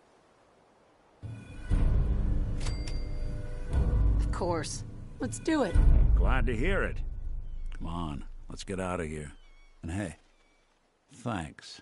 I: Of course. Let's do it.
B: Glad to hear it. Come on, let's get out of here. And hey, thanks.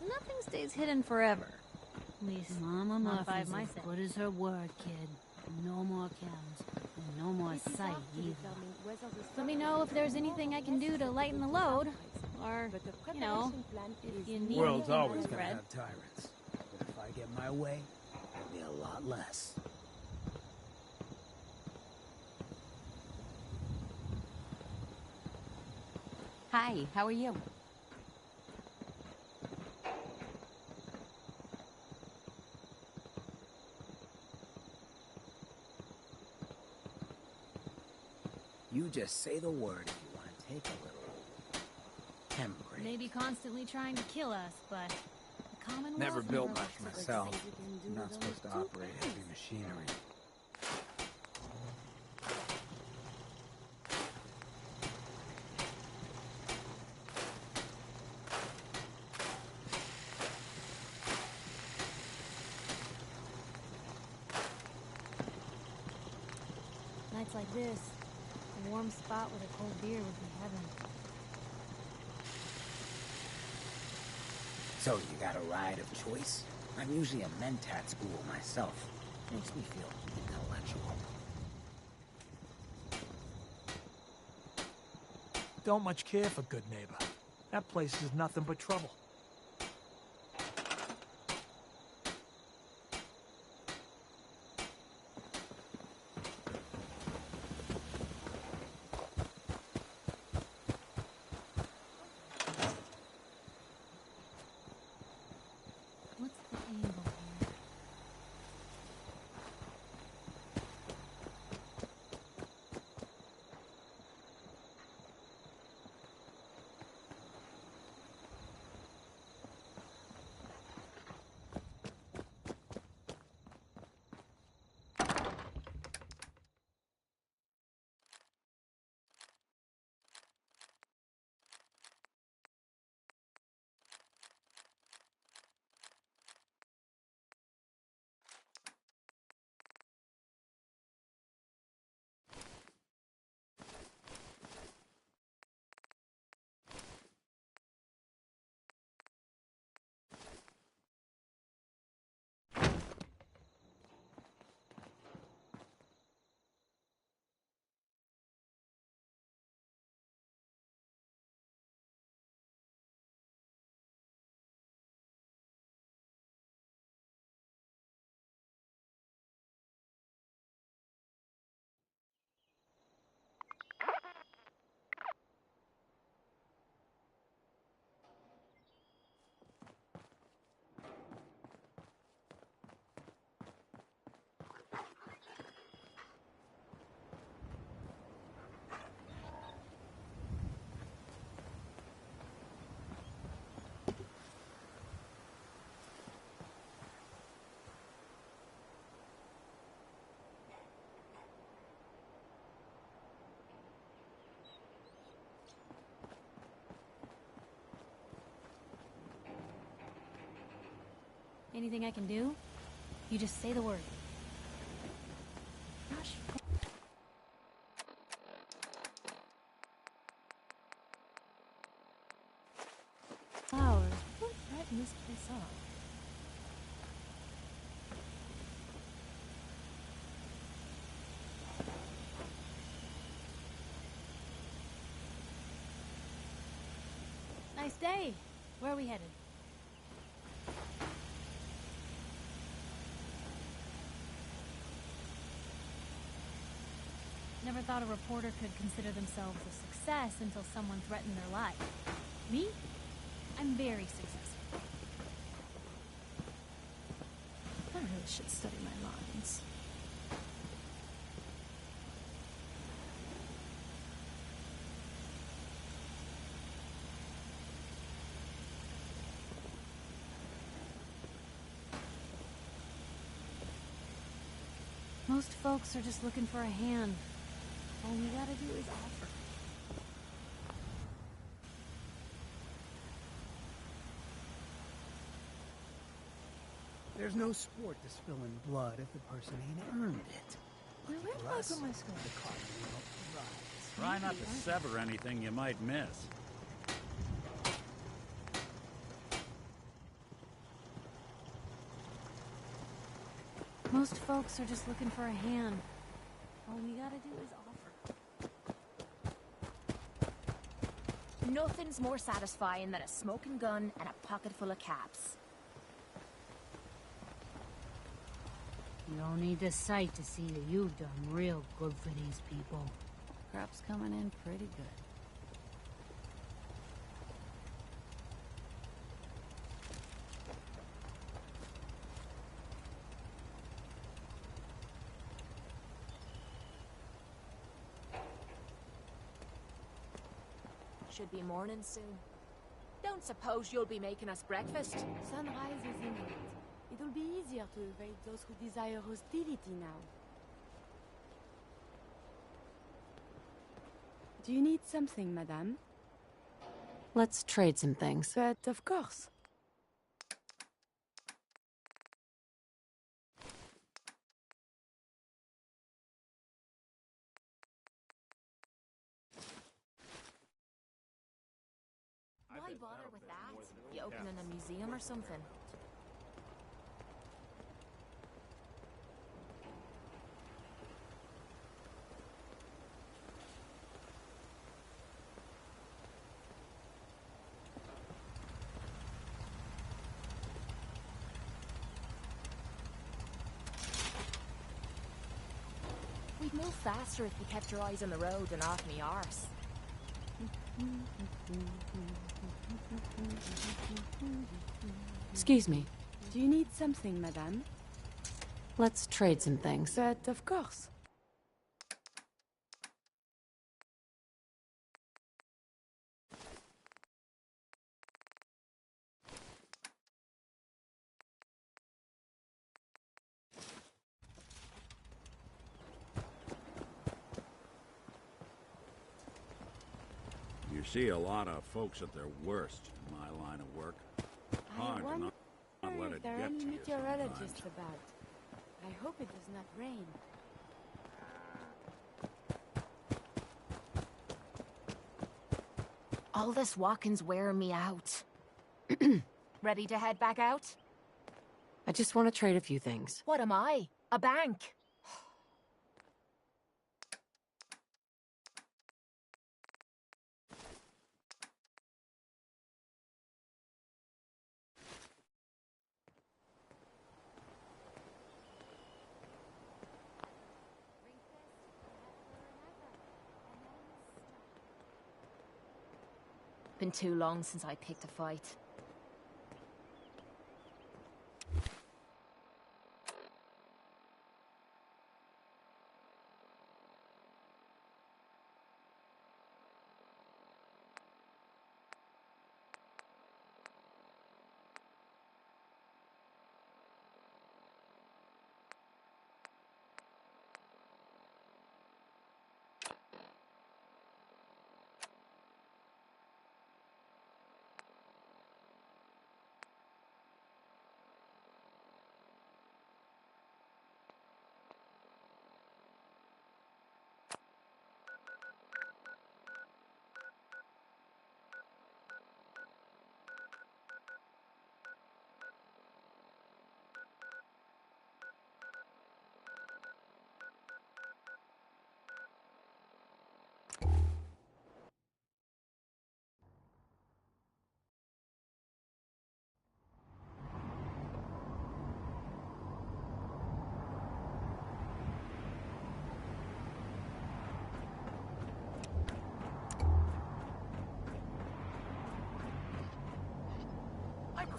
G: Nothing stays hidden forever. At least,
K: Mama
G: not by
K: Murphy's
G: my
K: as
G: sense.
K: good as her word, kid. No more chems, and no more sight either.
G: Let me know if there's anything I can do to lighten the load. Or, you know, if you need
E: World's
G: anything
E: always gonna
G: proofread.
E: have tyrants. But if I get my way, there'll be a lot less.
J: Hi, how are you?
E: You just say the word if you want to take a little chem break.
G: Maybe constantly trying to kill us, but the Commonwealth
E: Never built much
G: looks like
E: myself.
G: something you can
E: I'm
G: do
E: not
G: with
E: supposed to
G: only two
E: operate
G: hands.
E: heavy machinery.
G: Nights like this, a warm spot with a cold beer would be heaven.
E: So, you got a ride of choice? I'm usually a mentat school myself. Makes me feel intellectual.
N: Don't much care for Good Neighbor. That place is nothing but trouble.
G: Anything I can do? You just say the word. Gosh.
H: Flowers. What brighten this place up?
G: Nice day. Where are we headed? Never thought a reporter could consider themselves a success until someone threatened their life. Me? I'm very successful.
H: I really should study my lines.
G: Most folks are just looking for a hand. All we gotta do is offer.
E: There's no sport to spilling blood if the person ain't earned it.
H: Now, where do I put my skull?
B: Try not to sever anything you might miss.
G: Most folks are just looking for a hand. All we gotta do is offer.
F: Nothing's more satisfying than a smoking gun and a pocket full of caps.
K: You don't need the sight to see that you've done real good for these people.
J: Crop's coming in pretty good.
F: Should be morning soon. Don't suppose you'll be making us breakfast?
H: Sunrise is imminent. It'll be easier to evade those who desire hostility now. Do you need something, madame?
I: Let's trade some things.
H: But of course.
F: Why bother with that? You opening a museum or something? We'd move faster if you kept your eyes on the road and off me arse.
I: Excuse me.
H: Do you need something, madame?
I: Let's trade some things.
H: But of course.
B: You see a lot of folks at their worst in my line of work. Hard to not let it
H: If there are
B: get
H: any
B: to you
H: meteorologists
B: sometimes.
H: about. I hope it does not rain.
F: All this walking's wearing me out. Ready to head back out?
I: I just want to trade a few things.
F: What am I? A bank? Been too long since I picked a fight.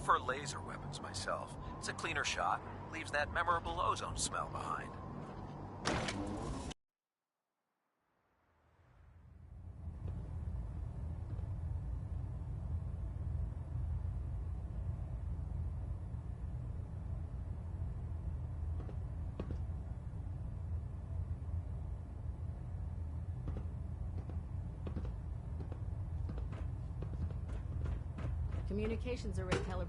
O: prefer laser weapons myself. It's a cleaner shot, leaves that memorable ozone smell behind.
J: Communications are recalibrated.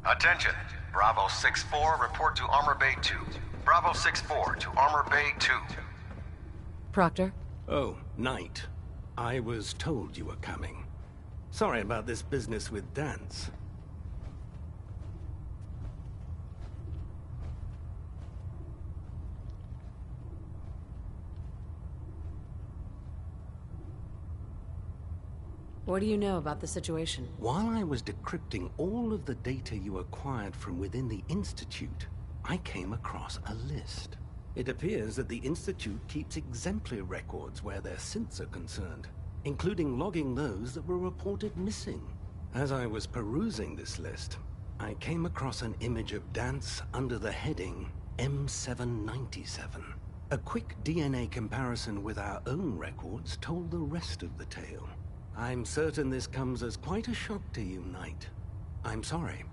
P: Attention. Bravo 6-4, report to Armor Bay 2. Bravo 6-4 to Armor Bay 2.
I: Proctor?
Q: Oh, Knight. I was told you were coming. Sorry about this business with Danse.
I: What do you know about the situation?
Q: While I was decrypting all of the data you acquired from within the Institute, I came across a list. It appears that the Institute keeps exemplary records where their synths are concerned, including logging those that were reported missing. As I was perusing this list, I came across an image of Danse under the heading M797. A quick DNA comparison with our own records told the rest of the tale. I'm certain this comes as quite a shock to you, Knight. I'm sorry.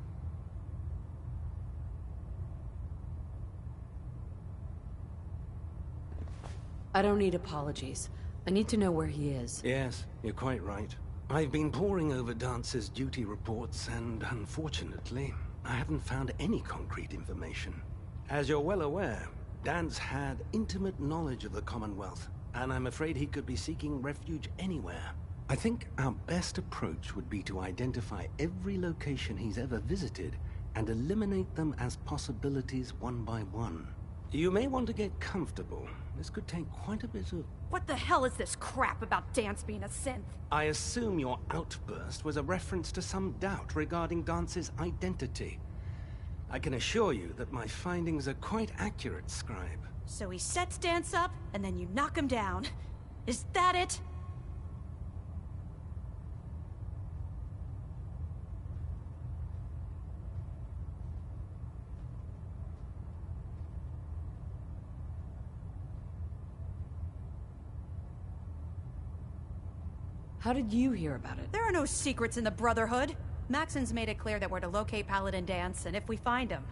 I: I don't need apologies. I need to know where he is.
Q: Yes, you're quite right. I've been poring over Dance's duty reports, and unfortunately, I haven't found any concrete information. As you're well aware, Danse had intimate knowledge of the Commonwealth, and I'm afraid he could be seeking refuge anywhere. I think our best approach would be to identify every location he's ever visited and eliminate them as possibilities one by one. You may want to get comfortable. This could take quite a bit of...
J: What the hell is this crap about Danse being a synth?
Q: I assume your outburst was a reference to some doubt regarding Dance's identity. I can assure you that my findings are quite accurate, Scribe.
J: So he sets Danse up, and then you knock him down. Is that it?
I: How did you hear about it?
J: There are no secrets in the Brotherhood. Maxon's made it clear that we're to locate Paladin Danse, and if we find him,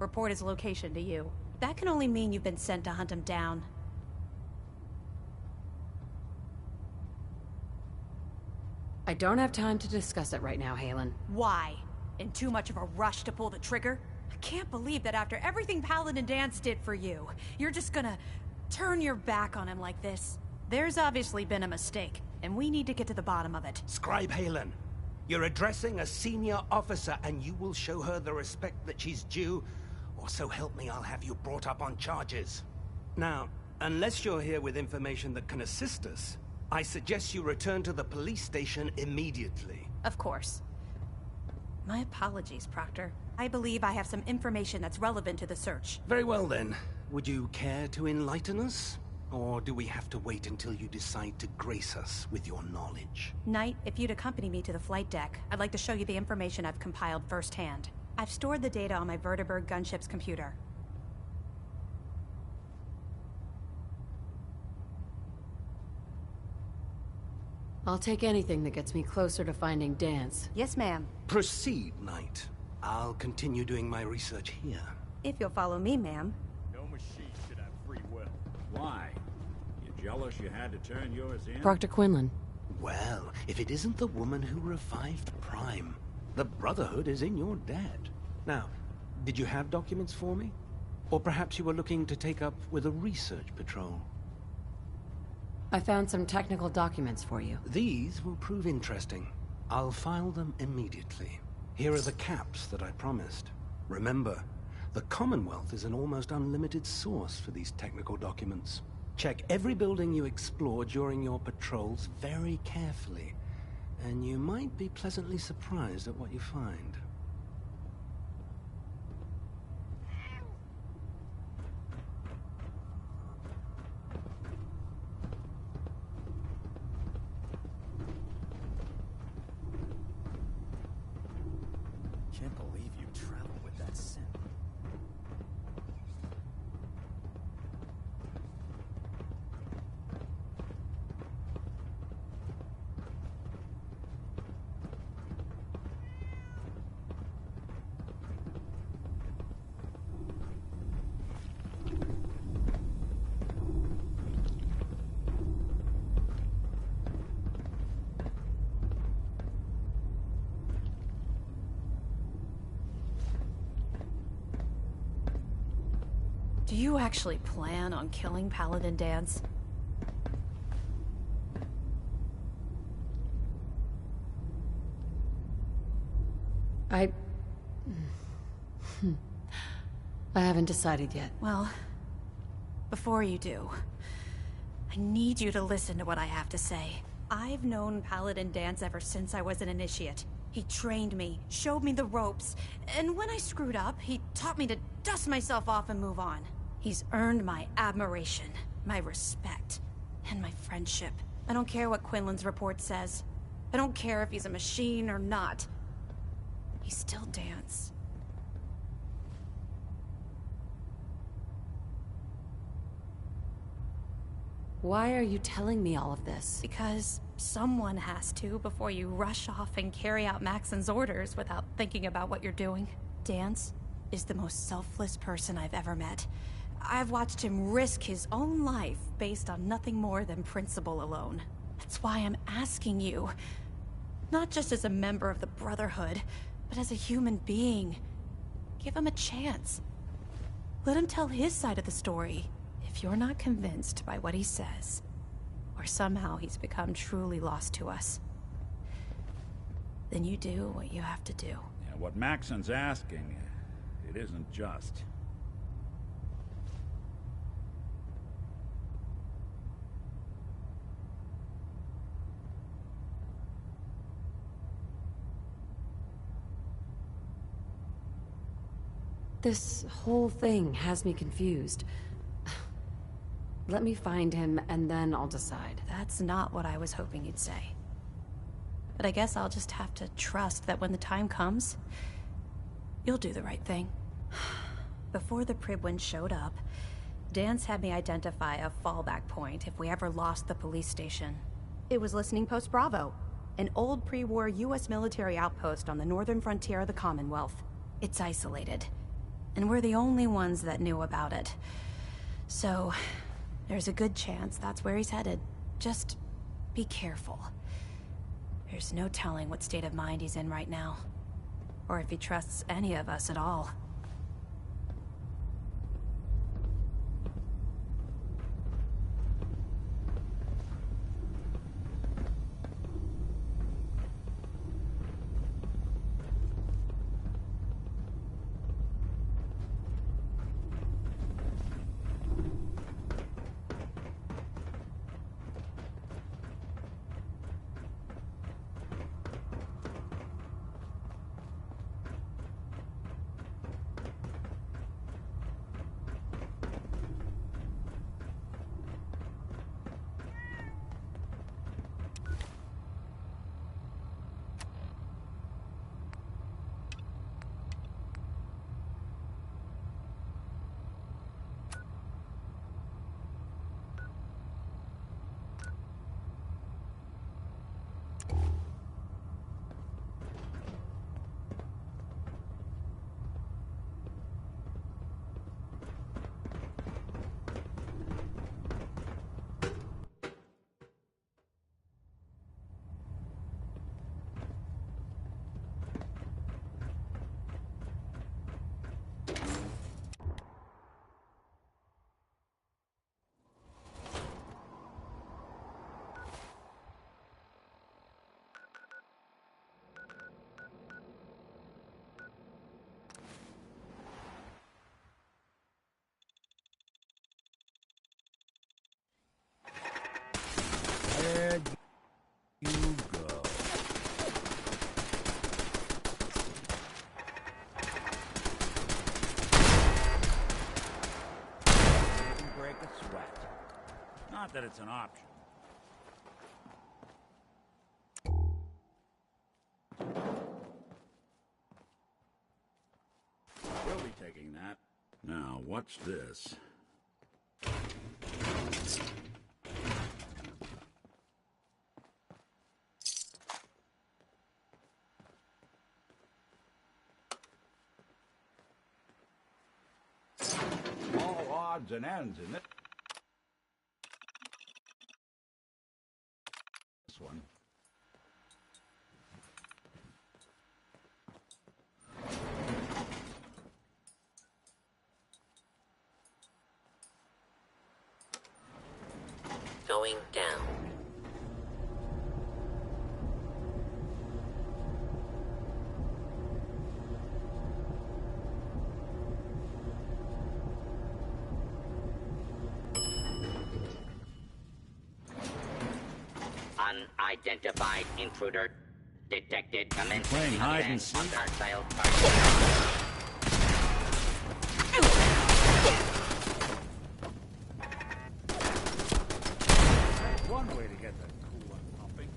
J: report his location to you. That can only mean you've been sent to hunt him down.
I: I don't have time to discuss it right now, Halen.
J: Why? In too much of a rush to pull the trigger? I can't believe that after everything Paladin Danse did for you, you're just gonna turn your back on him like this. There's obviously been a mistake, and we need to get to the bottom of it.
Q: Scribe Halen, you're addressing a senior officer, and you will show her the respect that she's due, or so help me, I'll have you brought up on charges. Now, unless you're here with information that can assist us, I suggest you return to the police station immediately.
J: Of course. My apologies, Proctor. I believe I have some information that's relevant to the search.
Q: Very well then. Would you care to enlighten us? Or do we have to wait until you decide to grace us with your knowledge?
J: Knight, if you'd accompany me to the flight deck, I'd like to show you the information I've compiled firsthand. I've stored the data on my Vertibird gunship's computer.
I: I'll take anything that gets me closer to finding Danse.
J: Yes, ma'am.
Q: Proceed, Knight. I'll continue doing my research here.
J: If you'll follow me, ma'am.
B: No machine should have free will. Why? You jealous you had to turn yours in?
I: Proctor Quinlan.
Q: Well, if it isn't the woman who revived Prime, the Brotherhood is in your debt. Now, did you have documents for me? Or perhaps you were looking to take up with a research patrol?
I: I found some technical documents for you.
Q: These will prove interesting. I'll file them immediately. Here are the caps that I promised. Remember, the Commonwealth is an almost unlimited source for these technical documents. Check every building you explore during your patrols very carefully, and you might be pleasantly surprised at what you find.
E: Can't believe you traveled with that simp.
J: Do you actually plan on killing Paladin Danse?
I: I haven't decided yet.
J: Well, before you do, I need you to listen to what I have to say. I've known Paladin Danse ever since I was an initiate. He trained me, showed me the ropes, and when I screwed up, he taught me to dust myself off and move on. He's earned my admiration, my respect, and my friendship. I don't care what Quinlan's report says. I don't care if he's a machine or not. He's still Danse.
I: Why are you telling me all of this?
J: Because someone has to before you rush off and carry out Maxon's orders without thinking about what you're doing. Danse is the most selfless person I've ever met. I've watched him risk his own life based on nothing more than principle alone. That's why I'm asking you. Not just as a member of the Brotherhood, but as a human being. Give him a chance. Let him tell his side of the story. If you're not convinced by what he says, or somehow he's become truly lost to us, then you do what you have to do.
B: Yeah, what Maxon's asking, it isn't just.
I: This whole thing has me confused. Let me find him, and then I'll decide.
J: That's not what I was hoping you'd say. But I guess I'll just have to trust that when the time comes, you'll do the right thing. Before the Pribwin showed up, Danse had me identify a fallback point if we ever lost the police station. It was Listening Post Bravo, an old pre-war US military outpost on the northern frontier of the Commonwealth. It's isolated, and we're the only ones that knew about it. So, there's a good chance that's where he's headed. Just be careful. There's no telling what state of mind he's in right now, or if he trusts any of us at all.
B: There you go. Didn't break a sweat. Not that it's an option. Now, what's this? All odds and ends in it. This one.
R: Going down. Unidentified intruder detected.
B: Playing hide and seek. One way to get that cool one pumping.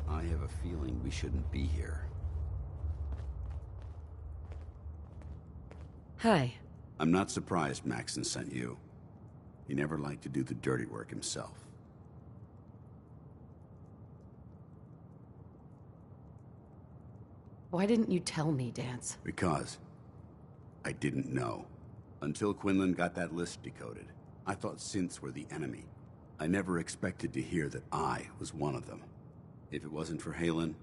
S: I have a feeling we shouldn't be here.
I: Hi.
S: I'm not surprised Maxon sent you. He never liked to do the dirty work himself.
I: Why didn't you tell me, Danse?
S: Because I didn't know. Until Quinlan got that list decoded. I thought synths were the enemy. I never expected to hear that I was one of them. If it wasn't for Halen,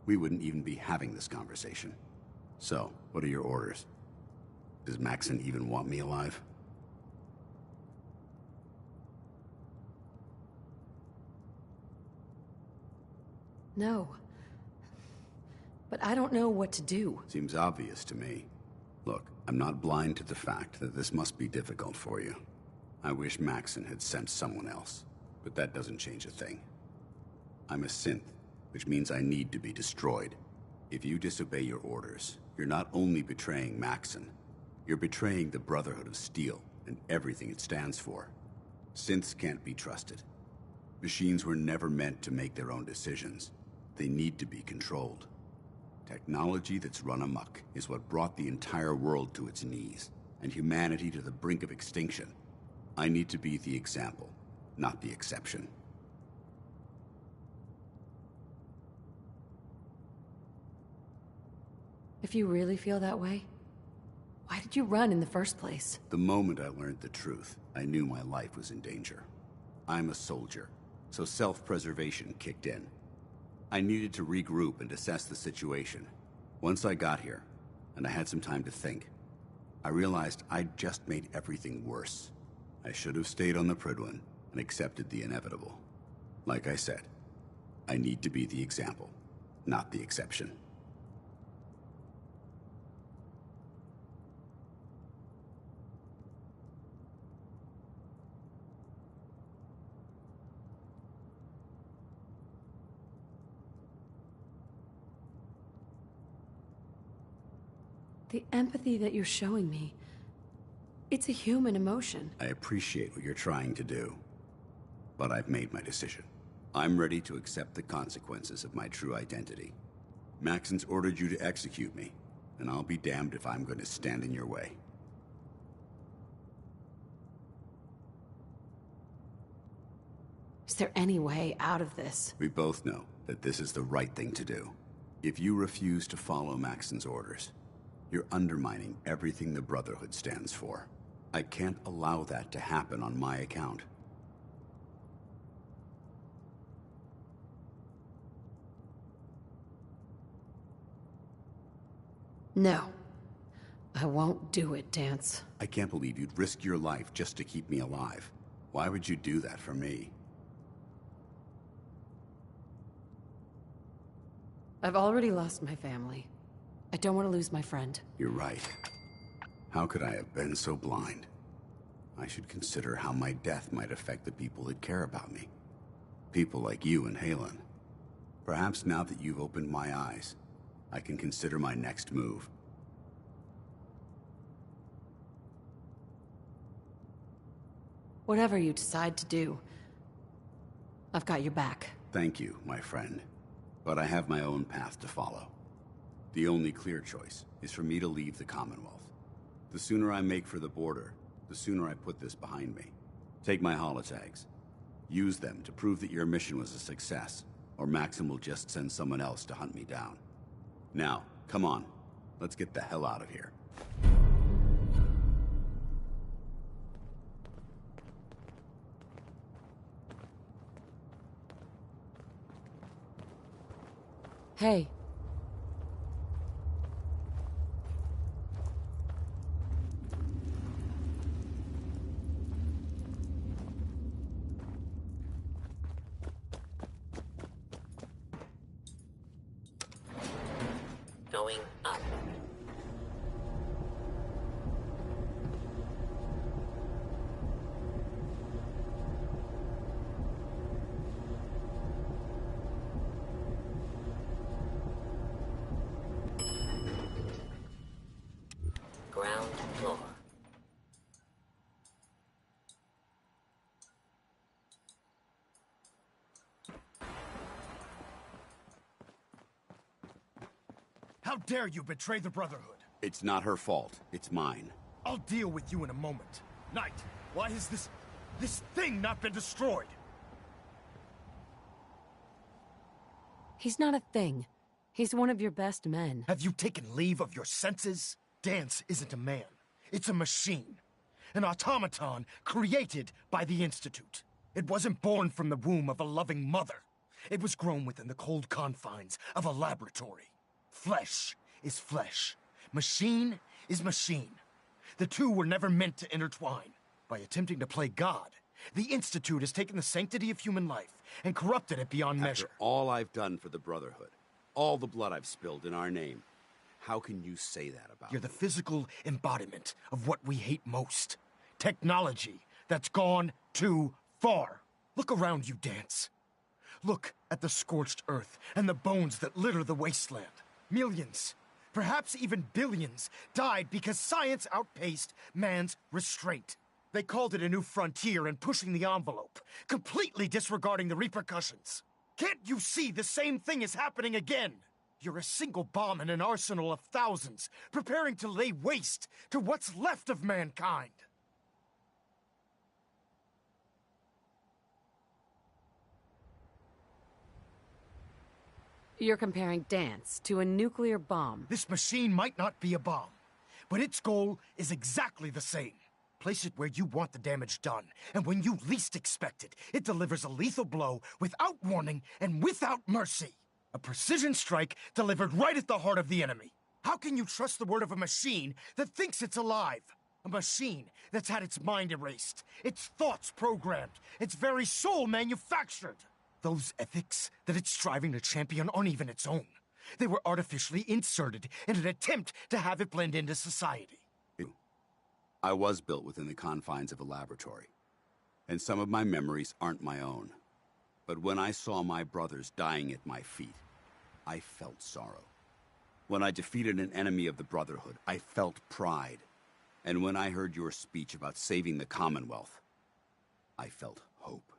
S: we wouldn't even be having this conversation. So, what are your orders? Does Maxon even want me alive?
I: No. But I don't know what to do.
S: Seems obvious to me. Look, I'm not blind to the fact that this must be difficult for you. I wish Maxon had sent someone else, but that doesn't change a thing. I'm a synth, which means I need to be destroyed. If you disobey your orders, you're not only betraying Maxon, you're betraying the Brotherhood of Steel and everything it stands for. Synths can't be trusted. Machines were never meant to make their own decisions. They need to be controlled. Technology that's run amok is what brought the entire world to its knees, and humanity to the brink of extinction. I need to be the example, not the exception.
I: If you really feel that way, why did you run in the first place?
S: The moment I learned the truth, I knew my life was in danger. I'm a soldier, so self-preservation kicked in. I needed to regroup and assess the situation. Once I got here, and I had some time to think, I realized I'd just made everything worse. I should have stayed on the Prydwen and accepted the inevitable. Like I said, I need to be the example, not the exception.
I: The empathy that you're showing me, it's a human emotion.
S: I appreciate what you're trying to do, but I've made my decision. I'm ready to accept the consequences of my true identity. Maxon's ordered you to execute me, and I'll be damned if I'm going to stand in your way.
I: Is there any way out of this?
S: We both know that this is the right thing to do. If you refuse to follow Maxon's orders, you're undermining everything the Brotherhood stands for. I can't allow that to happen on my account.
I: No. I won't do it, Danse.
S: I can't believe you'd risk your life just to keep me alive. Why would you do that for me?
I: I've already lost my family. I don't want to lose my friend.
S: You're right. How could I have been so blind? I should consider how my death might affect the people that care about me. People like you and Halen. Perhaps now that you've opened my eyes, I can consider my next move.
I: Whatever you decide to do, I've got your back.
S: Thank you, my friend. But I have my own path to follow. The only clear choice is for me to leave the Commonwealth. The sooner I make for the border, the sooner I put this behind me. Take my holotags. Use them to prove that your mission was a success, or Maxim will just send someone else to hunt me down. Now, come on. Let's get the hell out of here.
I: Hey.
R: Going up. Ground floor.
L: How dare you betray the Brotherhood?
S: It's not her fault. It's mine.
L: I'll deal with you in a moment. Knight, why has this thing not been destroyed?
I: He's not a thing. He's one of your best men.
L: Have you taken leave of your senses? Danse isn't a man. It's a machine. An automaton created by the Institute. It wasn't born from the womb of a loving mother. It was grown within the cold confines of a laboratory. Flesh is flesh. Machine is machine. The two were never meant to intertwine. By attempting to play God, the Institute has taken the sanctity of human life and corrupted it beyond measure.
S: After all I've done for the Brotherhood, all the blood I've spilled in our name, how can you say that about
L: You're the physical embodiment of what we hate most. Technology that's gone too far. Look around you, Danse. Look at the scorched earth and the bones that litter the wasteland. Millions, perhaps even billions, died because science outpaced man's restraint. They called it a new frontier and pushing the envelope, completely disregarding the repercussions. Can't you see the same thing is happening again? You're a single bomb in an arsenal of thousands, preparing to lay waste to what's left of mankind.
I: You're comparing Danse to a nuclear bomb.
L: This machine might not be a bomb, but its goal is exactly the same. Place it where you want the damage done, and when you least expect it, it delivers a lethal blow without warning and without mercy. A precision strike delivered right at the heart of the enemy. How can you trust the word of a machine that thinks it's alive? A machine that's had its mind erased, its thoughts programmed, its very soul manufactured. Those ethics that it's striving to champion aren't even its own. They were artificially inserted in an attempt to have it blend into society.
S: I was built within the confines of a laboratory, and some of my memories aren't my own. But when I saw my brothers dying at my feet, I felt sorrow. When I defeated an enemy of the Brotherhood, I felt pride. And when I heard your speech about saving the Commonwealth, I felt hope.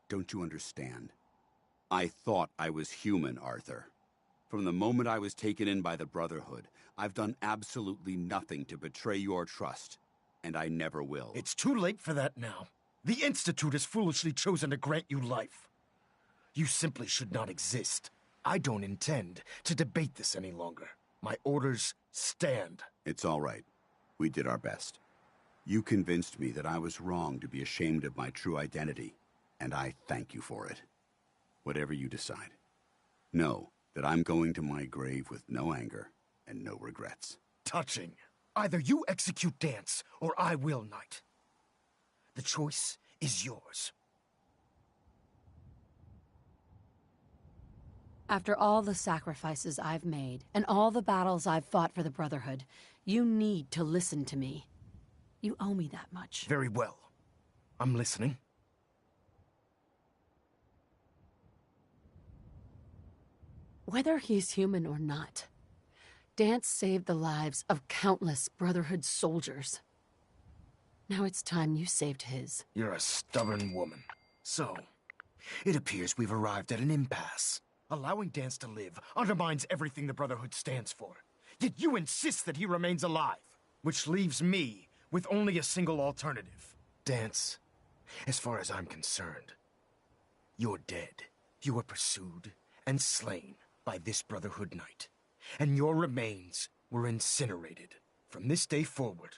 S: Don't you understand? I thought I was human, Arthur. From the moment I was taken in by the Brotherhood, I've done absolutely nothing to betray your trust, and I never will.
L: It's too late for that now. The Institute has foolishly chosen to grant you life. You simply should not exist. I don't intend to debate this any longer. My orders stand.
S: It's all right. We did our best. You convinced me that I was wrong to be ashamed of my true identity, and I thank you for it. Whatever you decide, know that I'm going to my grave with no anger and no regrets.
L: Touching. Either you execute Danse, or I will, Knight. The choice is yours.
I: After all the sacrifices I've made, and all the battles I've fought for the Brotherhood, you need to listen to me. You owe me that much.
L: Very well. I'm listening.
I: Whether he's human or not, Danse saved the lives of countless Brotherhood soldiers. Now it's time you saved his.
L: You're a stubborn woman. So, it appears we've arrived at an impasse. Allowing Danse to live undermines everything the Brotherhood stands for. Yet you insist that he remains alive, which leaves me with only a single alternative. Danse, as far as I'm concerned, you're dead. You were pursued and slain by this Brotherhood Knight, and your remains were incinerated. From this day forward,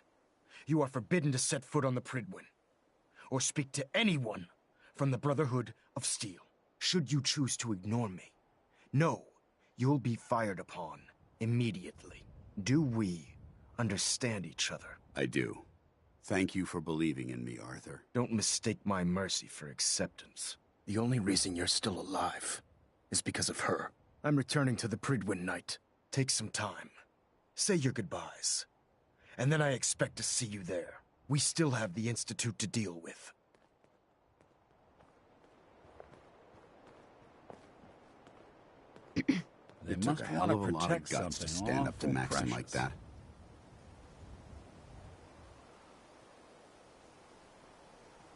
L: you are forbidden to set foot on the Pridwin, or speak to anyone from the Brotherhood of Steel. Should you choose to ignore me, know you'll be fired upon immediately. Do we understand each other?
S: I do. Thank you for believing in me, Arthur.
L: Don't mistake my mercy for acceptance. The only reason you're still alive is because of her. I'm returning to the Pridwin Knight. Take some time. Say your goodbyes. And then I expect to see you there. We still have the Institute to deal with.
B: They
S: It took
B: must
S: a hell
B: want
S: of
B: to
S: a lot of
B: protect
S: guts to
B: something
S: stand up to
B: awful
S: Maxim like
B: precious.
S: that.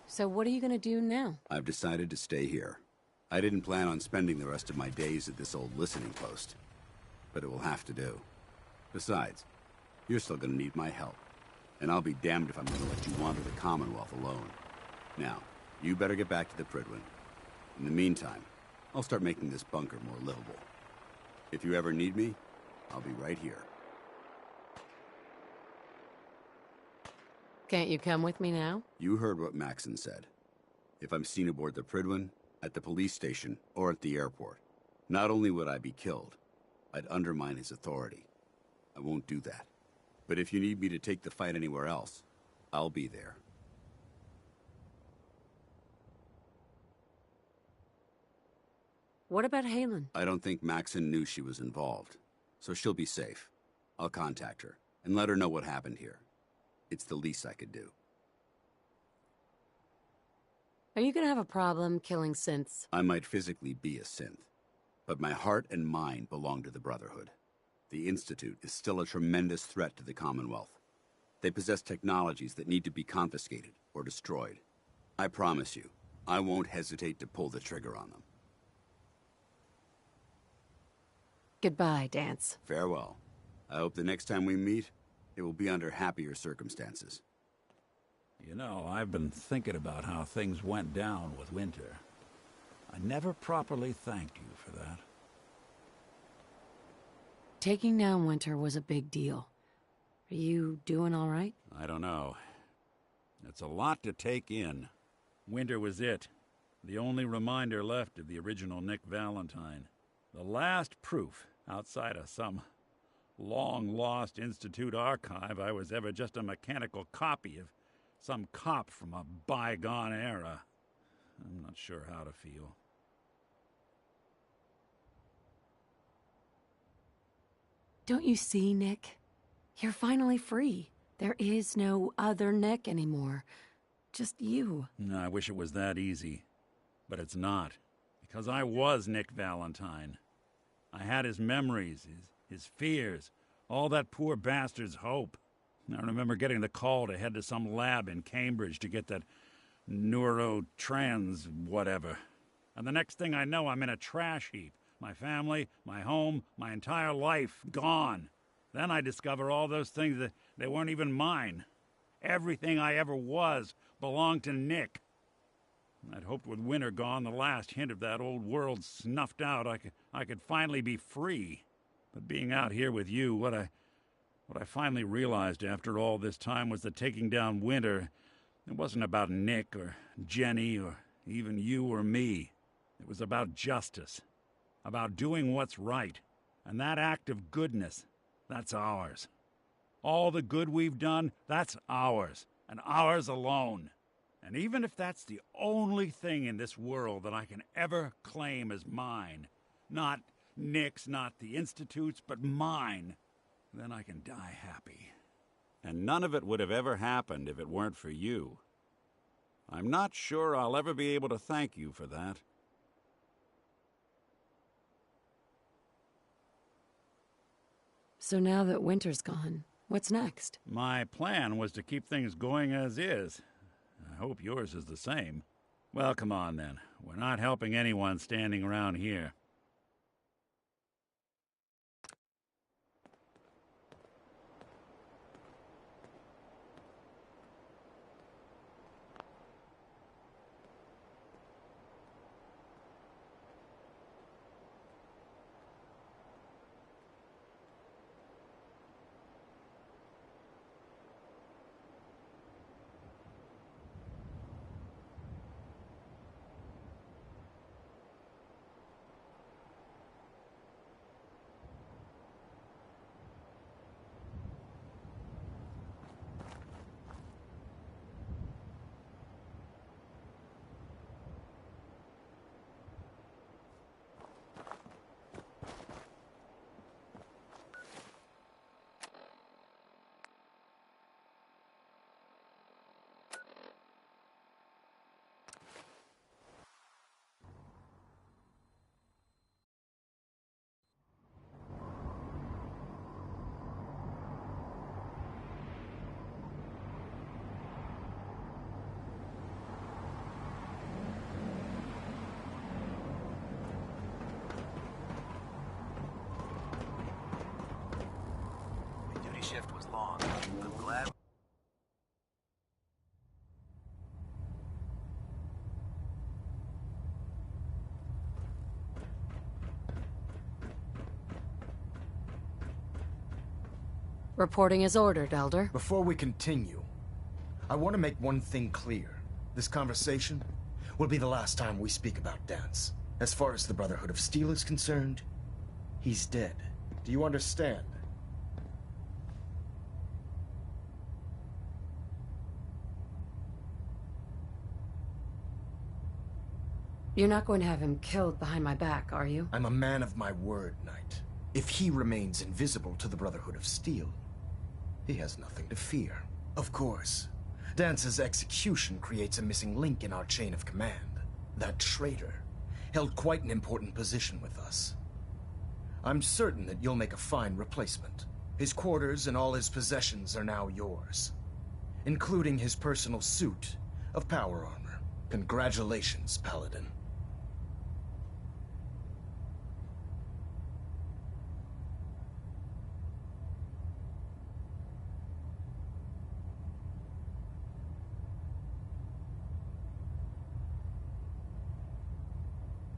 I: So what are you gonna do now?
S: I've decided to stay here. I didn't plan on spending the rest of my days at this old listening post, but it will have to do. Besides, you're still gonna need my help, and I'll be damned if I'm gonna let you wander the Commonwealth alone. Now, you better get back to the Pridwin. In the meantime, I'll start making this bunker more livable. If you ever need me, I'll be right here.
I: Can't you come with me now?
S: You heard what Maxon said. If I'm seen aboard the Pridwin, at the police station, or at the airport, not only would I be killed, I'd undermine his authority. I won't do that. But if you need me to take the fight anywhere else, I'll be there.
I: What about Halen?
S: I don't think Maxon knew she was involved, so she'll be safe. I'll contact her, and let her know what happened here. It's the least I could do.
I: Are you gonna have a problem killing synths?
S: I might physically be a synth, but my heart and mind belong to the Brotherhood. The Institute is still a tremendous threat to the Commonwealth. They possess technologies that need to be confiscated or destroyed. I promise you, I won't hesitate to pull the trigger on them.
I: Goodbye, Danse.
S: Farewell. I hope the next time we meet, it will be under happier circumstances.
B: You know, I've been thinking about how things went down with Winter. I never properly thanked you for that.
I: Taking down Winter was a big deal. Are you doing all right?
B: I don't know. It's a lot to take in. Winter was it. The only reminder left of the original Nick Valentine. The last proof, outside of some long-lost Institute archive, I was ever just a mechanical copy of some cop from a bygone era. I'm not sure how to feel.
I: Don't you see, Nick? You're finally free. There is no other Nick anymore. Just you.
B: I wish it was that easy. But it's not. Because I was Nick Valentine. I had his memories, his fears, all that poor bastard's hope. I remember getting the call to head to some lab in Cambridge to get that neurotrans whatever. And the next thing I know, I'm in a trash heap. My family, my home, my entire life gone. Then I discover all those things that they weren't even mine. Everything I ever was belonged to Nick. I'd hoped with winter gone, the last hint of that old world snuffed out, I could finally be free. But being out here with you, what I finally realized after all this time was that taking down Winter, it wasn't about Nick or Jenny or even you or me. It was about justice, about doing what's right. And that act of goodness, that's ours. All the good we've done, that's ours, and ours alone. And even if that's the only thing in this world that I can ever claim as mine, not Nick's, not the Institute's, but mine, then I can die happy. And none of it would have ever happened if it weren't for you. I'm not sure I'll ever be able to thank you for that.
I: So now that Winter's gone, what's next?
B: My plan was to keep things going as is. I hope yours is the same. Well, come on then. We're not helping anyone standing around here.
O: Shift was long. I'm glad.
I: Reporting as ordered, Elder.
L: Before we continue, I want to make one thing clear. This conversation will be the last time we speak about Danse. As far as the Brotherhood of Steel is concerned, he's dead. Do you understand?
I: You're not going to have him killed behind my back, are you?
L: I'm a man of my word, Knight. If he remains invisible to the Brotherhood of Steel, he has nothing to fear. Of course, Dance's execution creates a missing link in our chain of command. That traitor held quite an important position with us. I'm certain that you'll make a fine replacement. His quarters and all his possessions are now yours, including his personal suit of power armor. Congratulations, Paladin.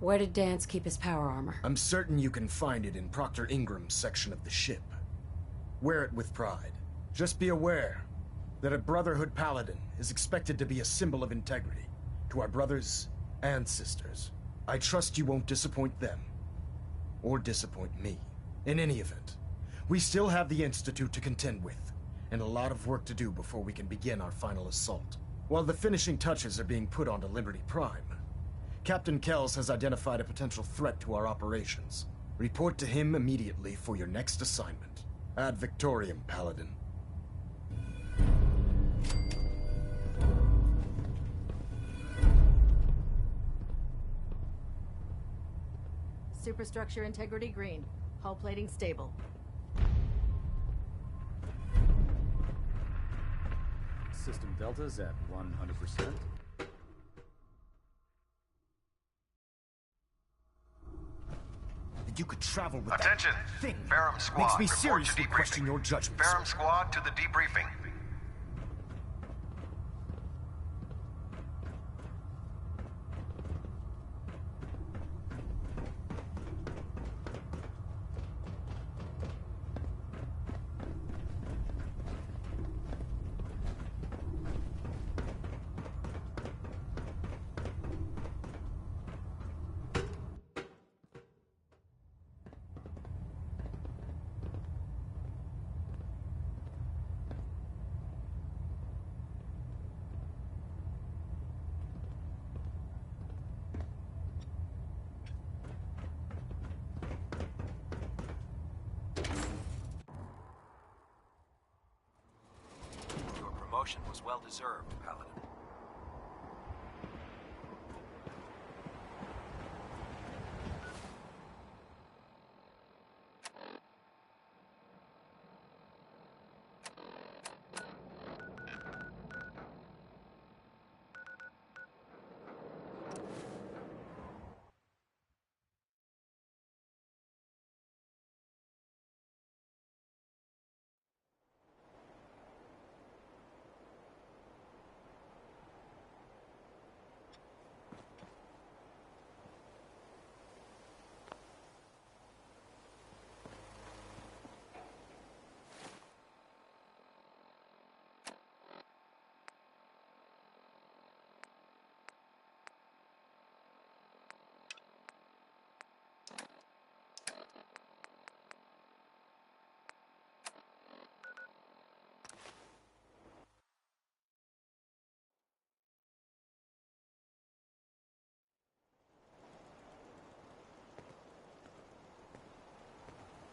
I: Where did Danse keep his power armor?
L: I'm certain you can find it in Proctor Ingram's section of the ship. Wear it with pride. Just be aware that a Brotherhood Paladin is expected to be a symbol of integrity to our brothers and sisters. I trust you won't disappoint them, or disappoint me. In any event, we still have the Institute to contend with, and a lot of work to do before we can begin our final assault. While the finishing touches are being put onto Liberty Prime, Captain Kells has identified a potential threat to our operations. Report to him immediately for your next assignment. Ad Victoriam, Paladin.
T: Superstructure integrity green. Hull plating stable.
U: System deltas at 100%.
L: that you could travel with
P: Attention!
L: that thing.
P: Ferrum Squad,
L: Makes me
P: report to
L: seriously
P: debriefing.
L: question your judgment.
P: Ferrum Squad to the debriefing.
O: Your promotion was well deserved, Paladin.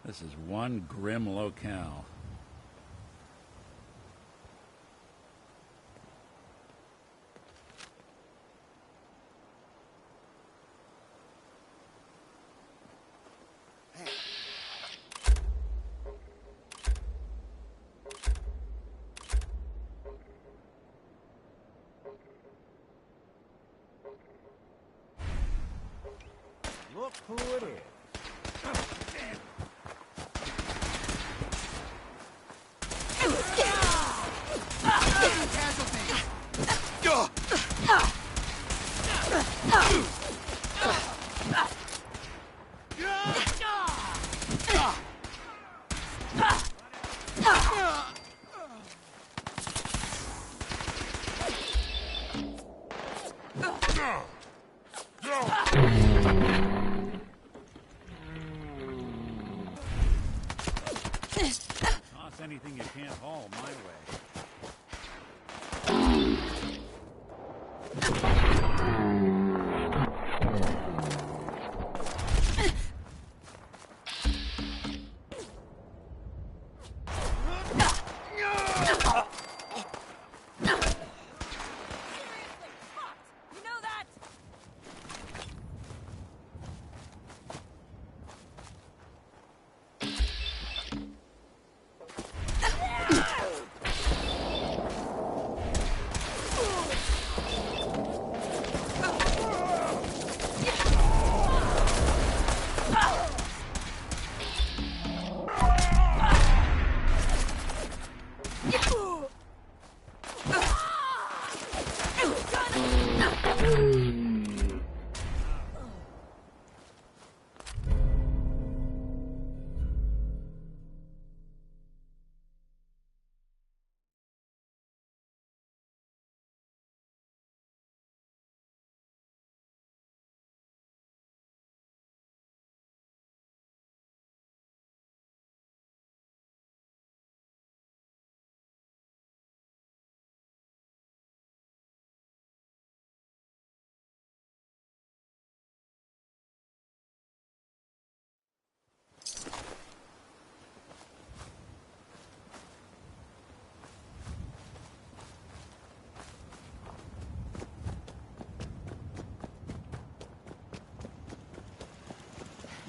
B: This is one grim locale.
E: Look who it is.
B: Toss anything you can't haul my way.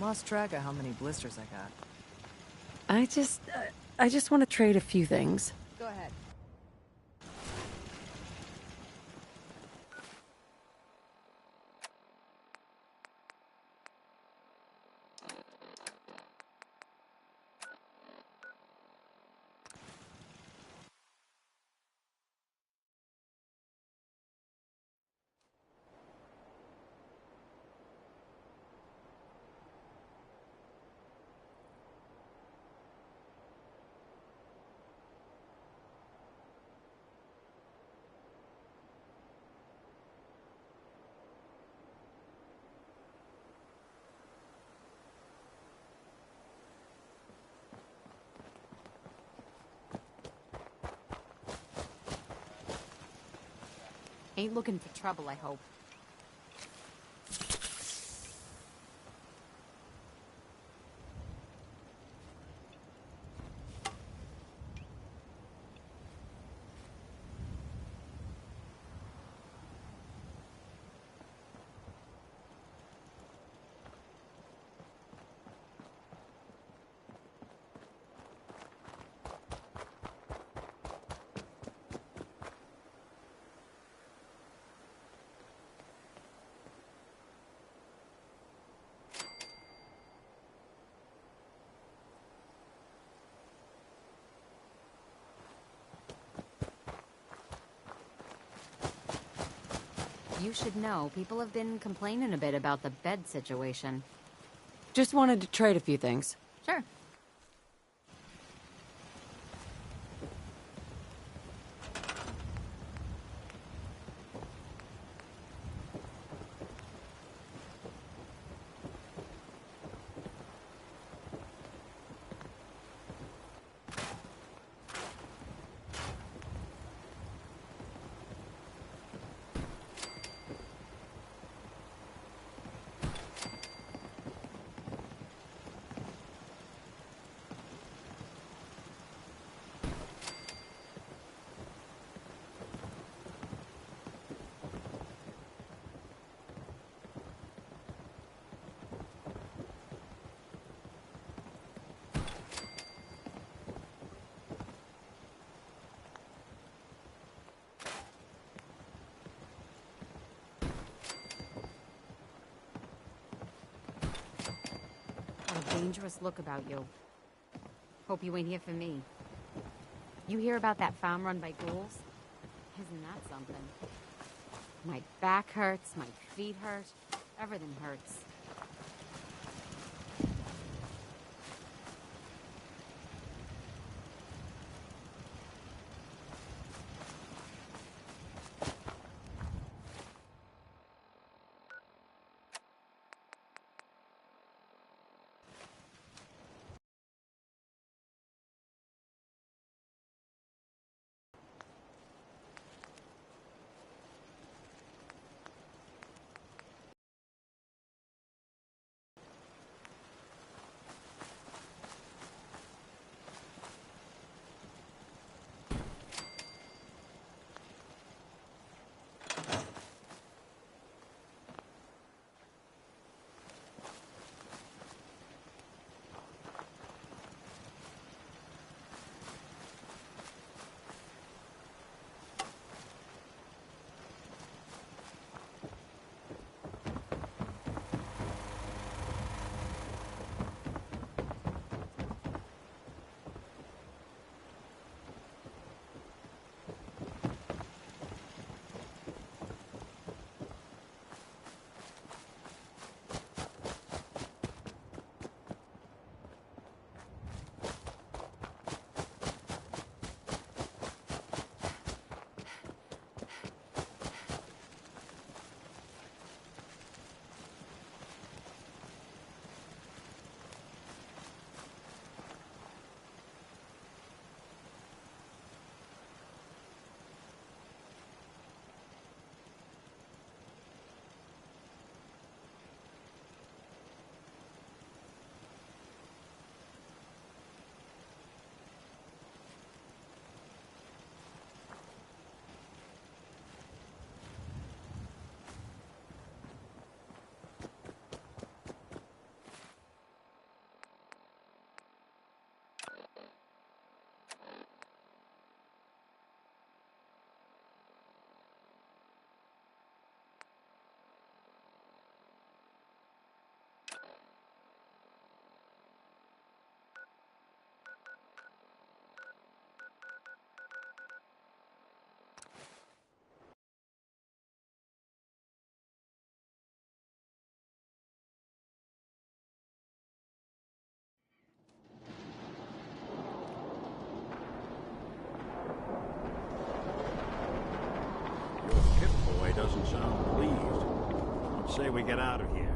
D: Lost track of how many blisters I got.
I: I just want to trade a few things.
D: Go ahead.
U: Ain't looking for trouble, I hope. You should know, people have been complaining a bit about the bed situation.
T: Just wanted to trade a few things.
U: Sure. Got a dangerous look about you. Hope you ain't here for me. You hear about that farm run by ghouls? Isn't that something? My back hurts, my feet hurt, everything hurts.
B: Doesn't sound pleased. Let's say we get out of here.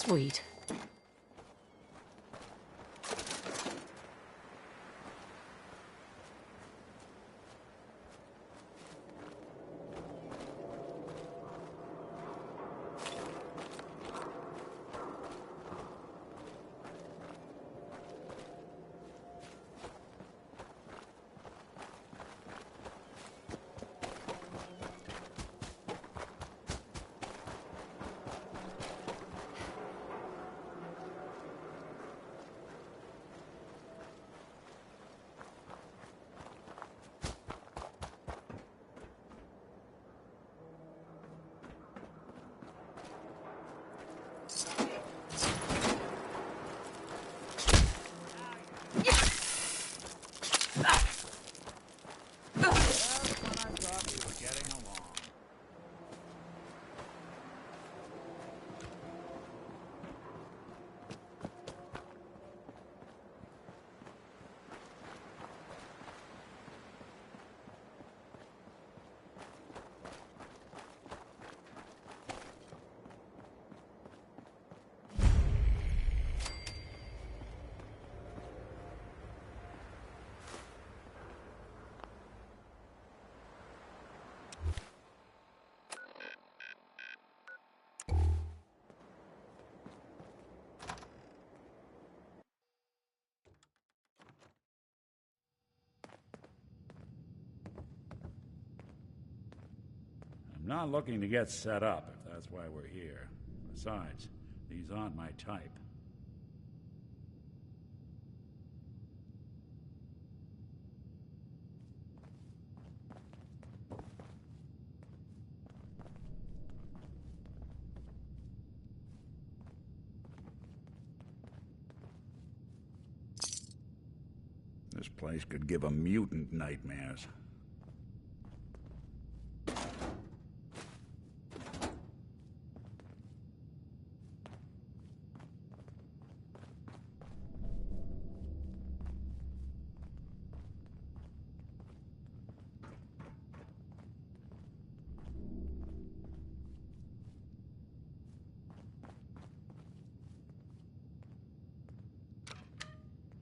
I: Sweet.
B: I'm not looking to get set up, if that's why we're here. Besides, these aren't my type. This place could give a mutant nightmares.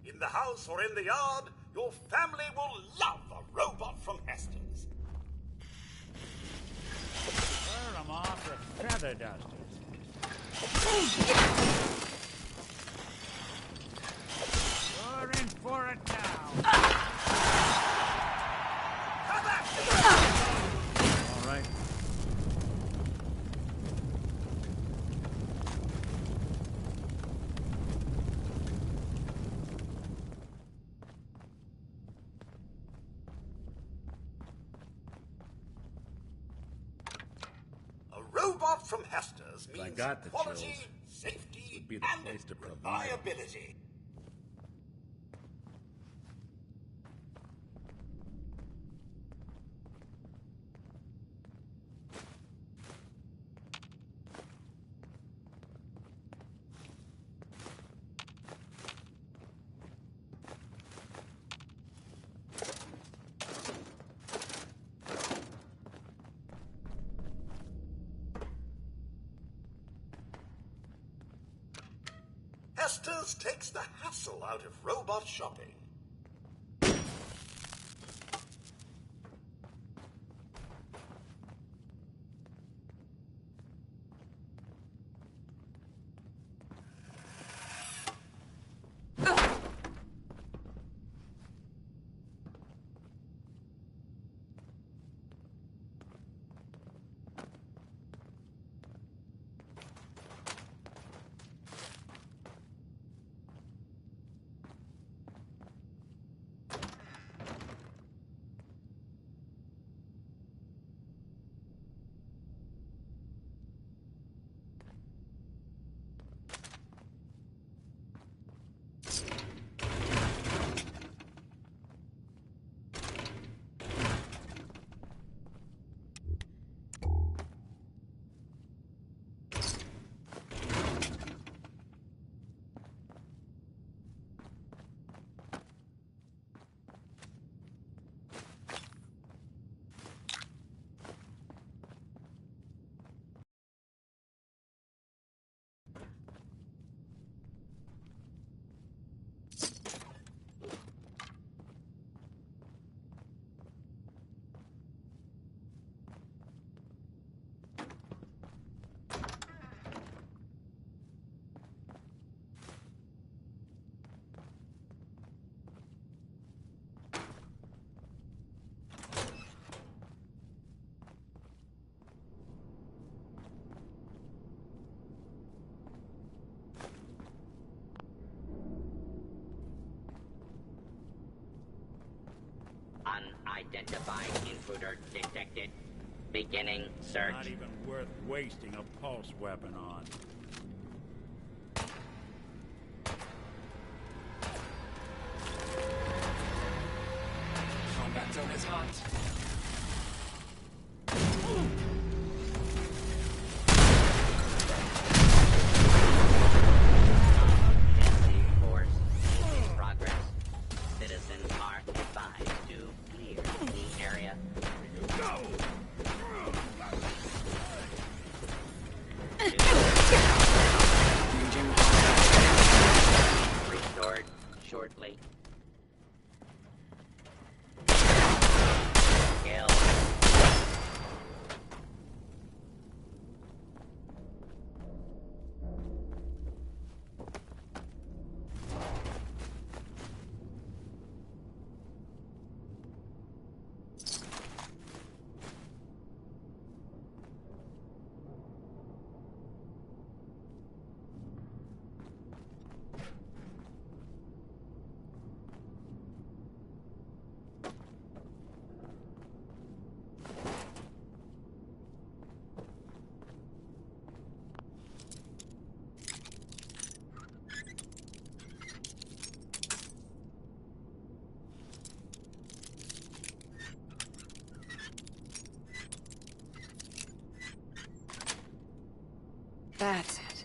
C: In the house or in the yard, your family will love a robot from Hester's.
B: Burn them off with feather dusters. You're in for it now. All right.
C: Robot from Hester's means
B: I got the
C: quality,
B: chills.
C: safety,
B: Would be the
C: and
B: place to provide.
C: reliability. Hester's takes the hassle out of robot shopping.
R: Unidentified intruder detected. Beginning search.
B: Not even worth wasting a pulse weapon on.
A: Combat zone is hot.
R: Force in progress. Citizens are advised to clear the area.
B: Go!
R: Restored shortly. Kill.
D: That's it.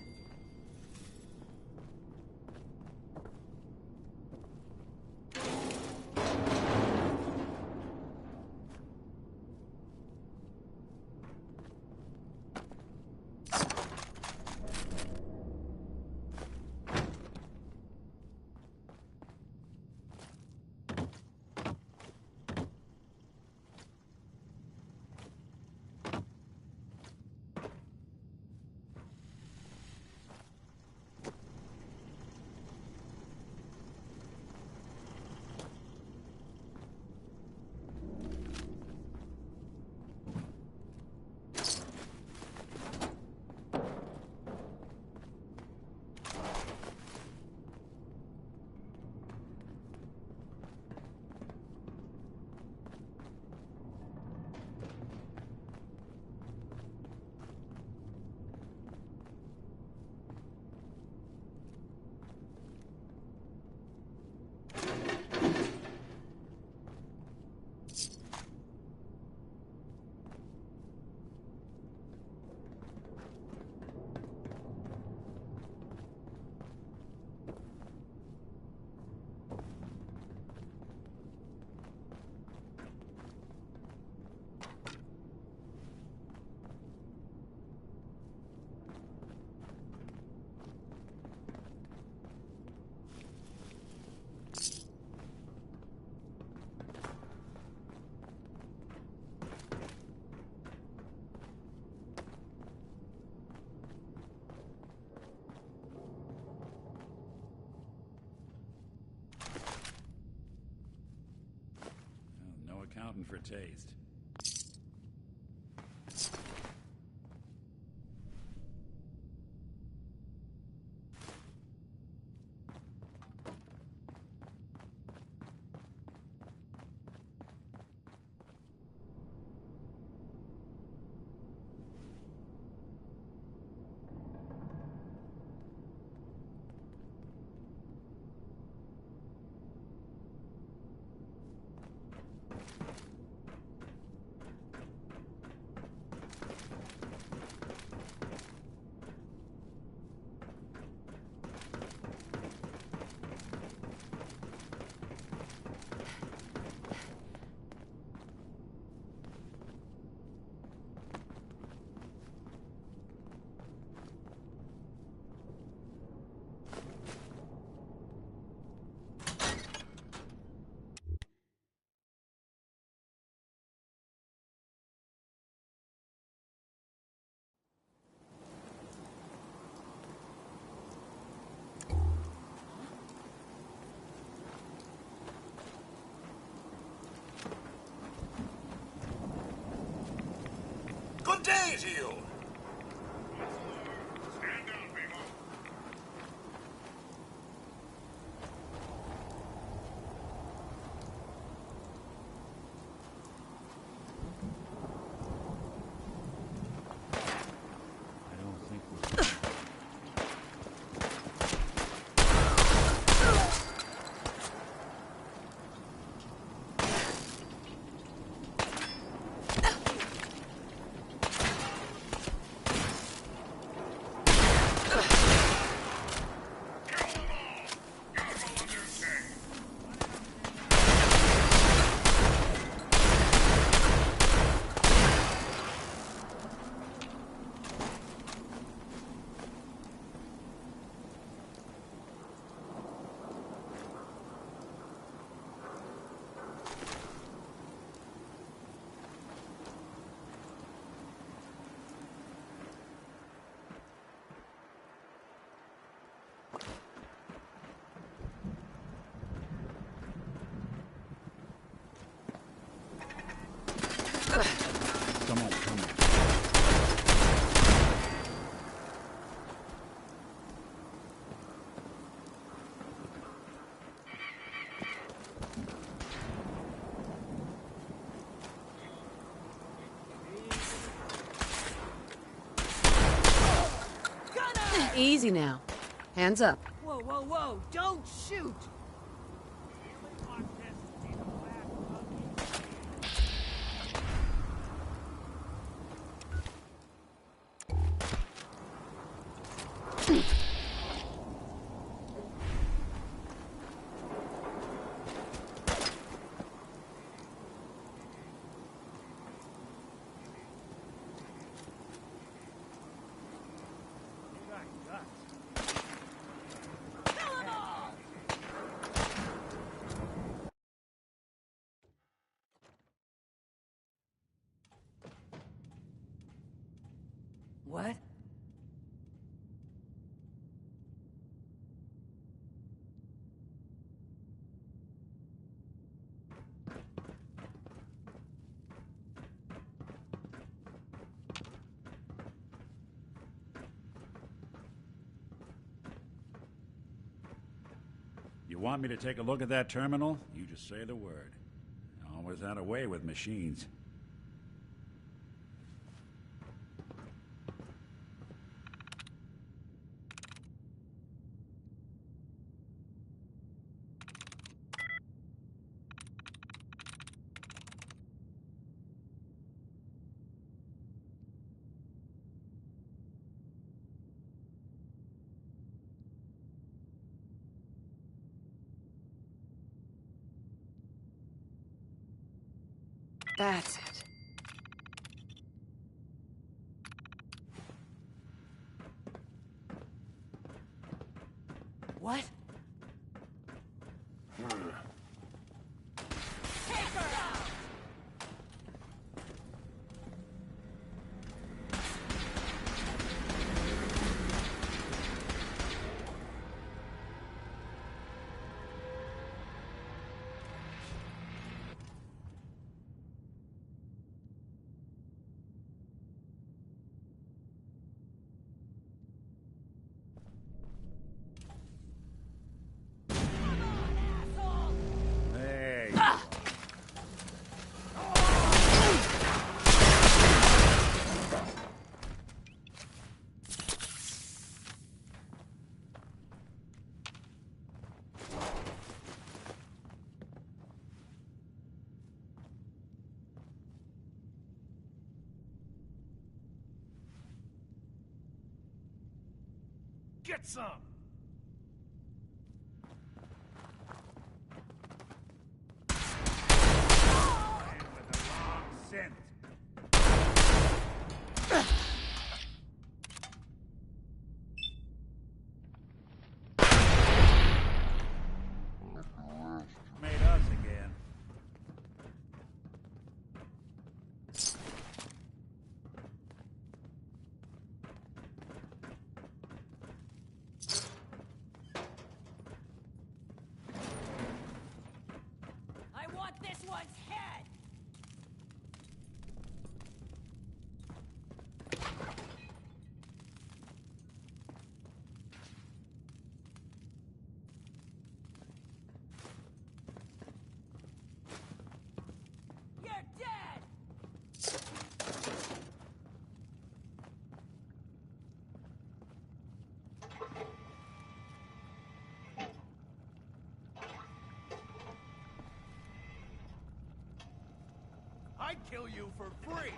B: No accounting for taste.
C: Good day to you.
B: Oh, come on.
T: Easy now. Hands up.
E: Whoa, whoa, whoa! Don't shoot! What?
B: You want me to take a look at that terminal? You just say the word. I always had a way with machines.
T: That's it.
E: What?
B: Hey!
M: Get some! With the wrong scent.
B: Made us again.
E: I want this one's head! You're dead!
M: I'd kill you for free!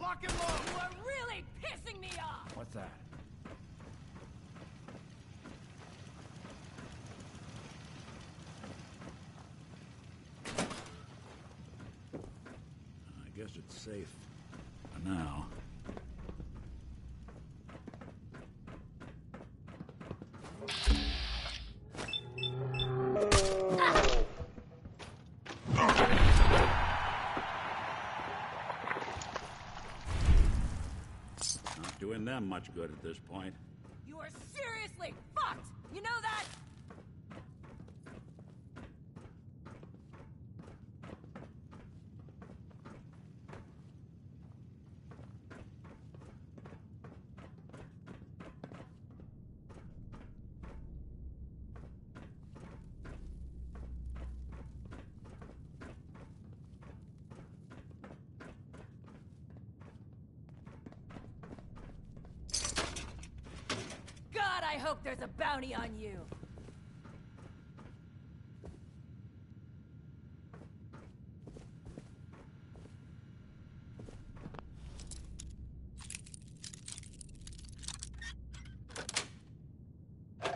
C: Lock and load!
J: You are really pissing me off!
M: What's that?
B: I guess it's safe for now. Not doing them much good at this point.
J: You are seriously fucked! You know that? God, I hope there's a bounty on you!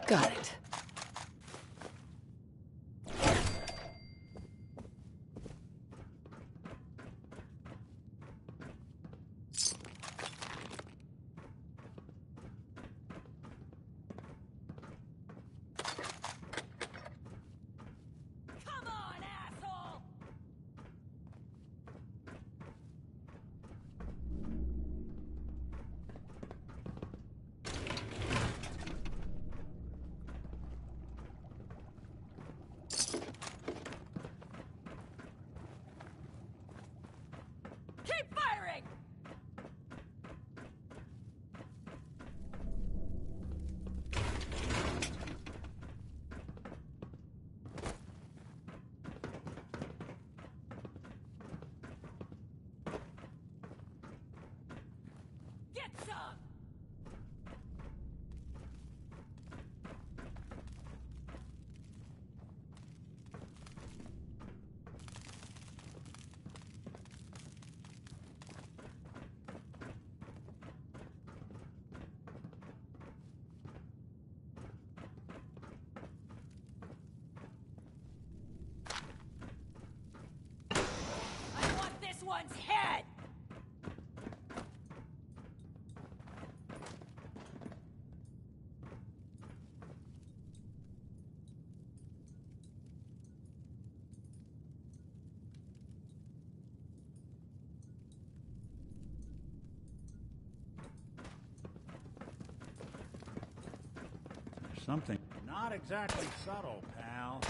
T: Got it.
J: Come on, asshole! Keep firing! Get some! I want this one's head!
B: Something not exactly subtle, pal.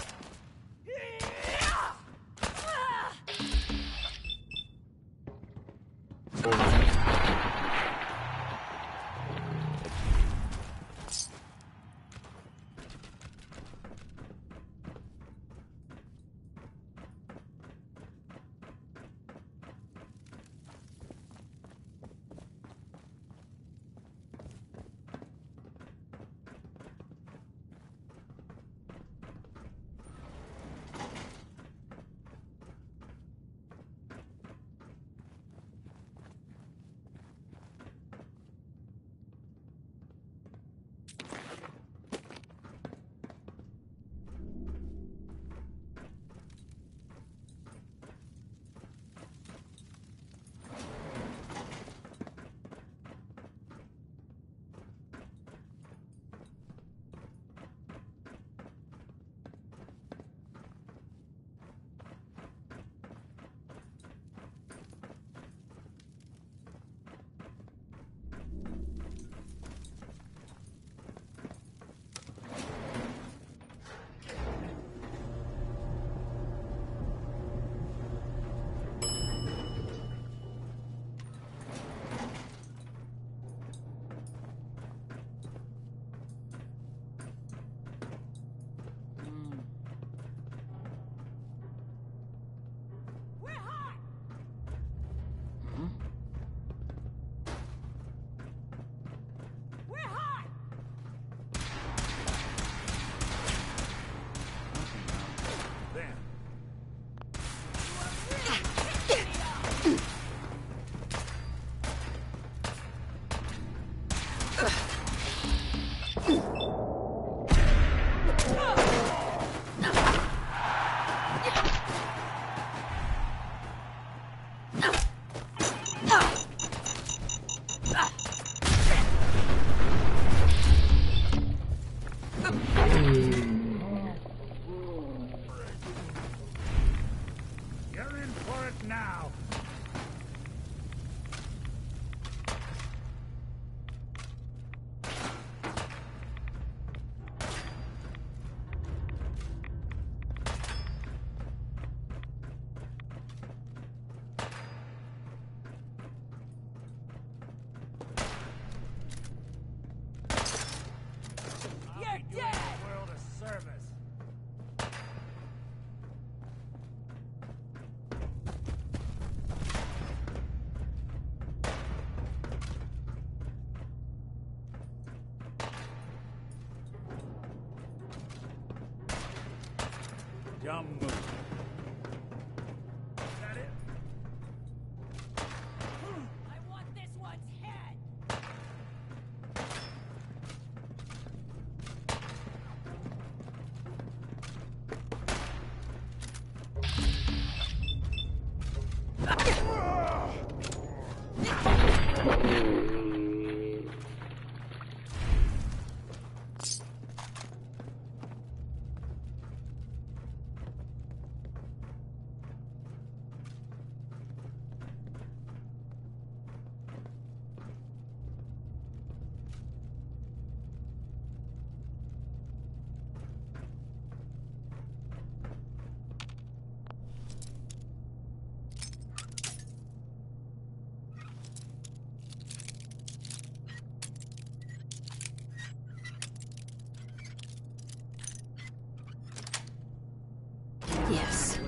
M: now!
B: Jumbo.
M: Is that it?
J: I want this one's head!
T: Yes.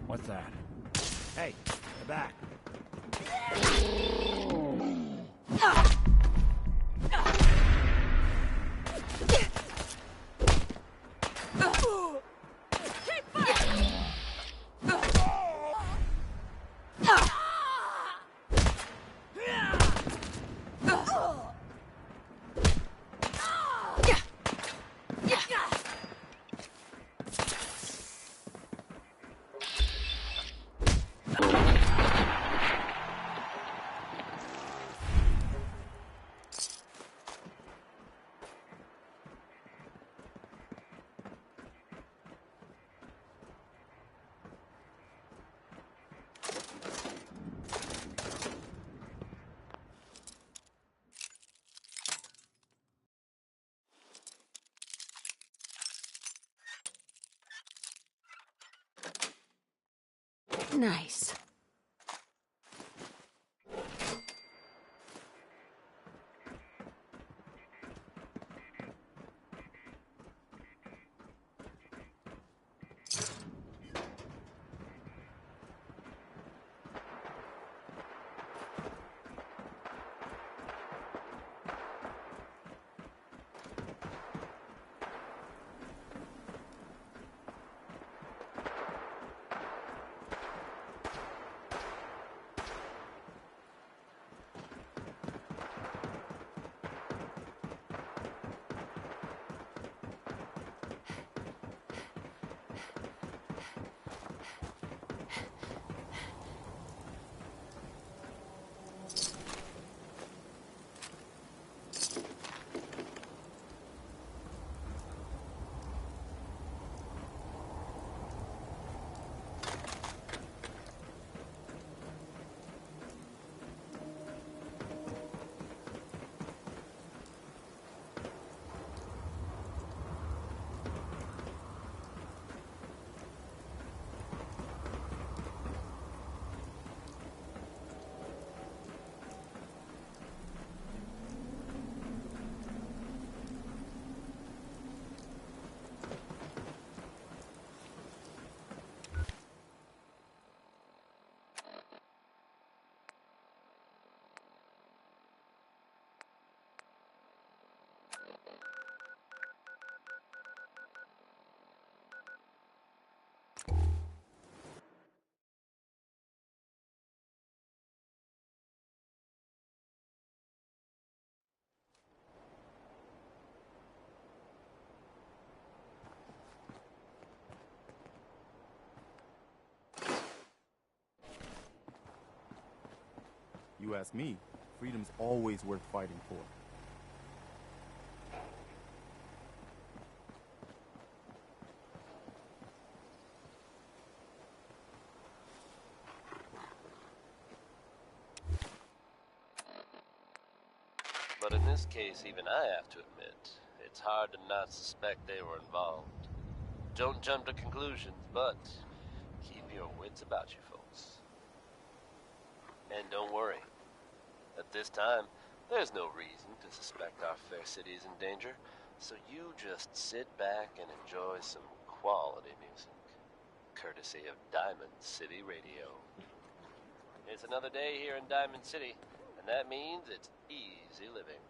M: What's that? Hey, you're back.
I: Nice.
A: You ask me, freedom's always worth fighting for.
V: But in this case, even I have to admit, it's hard to not suspect they were involved. Don't jump to conclusions, but keep your wits about you, folks. And don't worry. At this time, there's no reason to suspect our fair city is in danger, so you just sit back and enjoy some quality music, courtesy of Diamond City Radio. It's another day here in Diamond City, and that means it's easy living.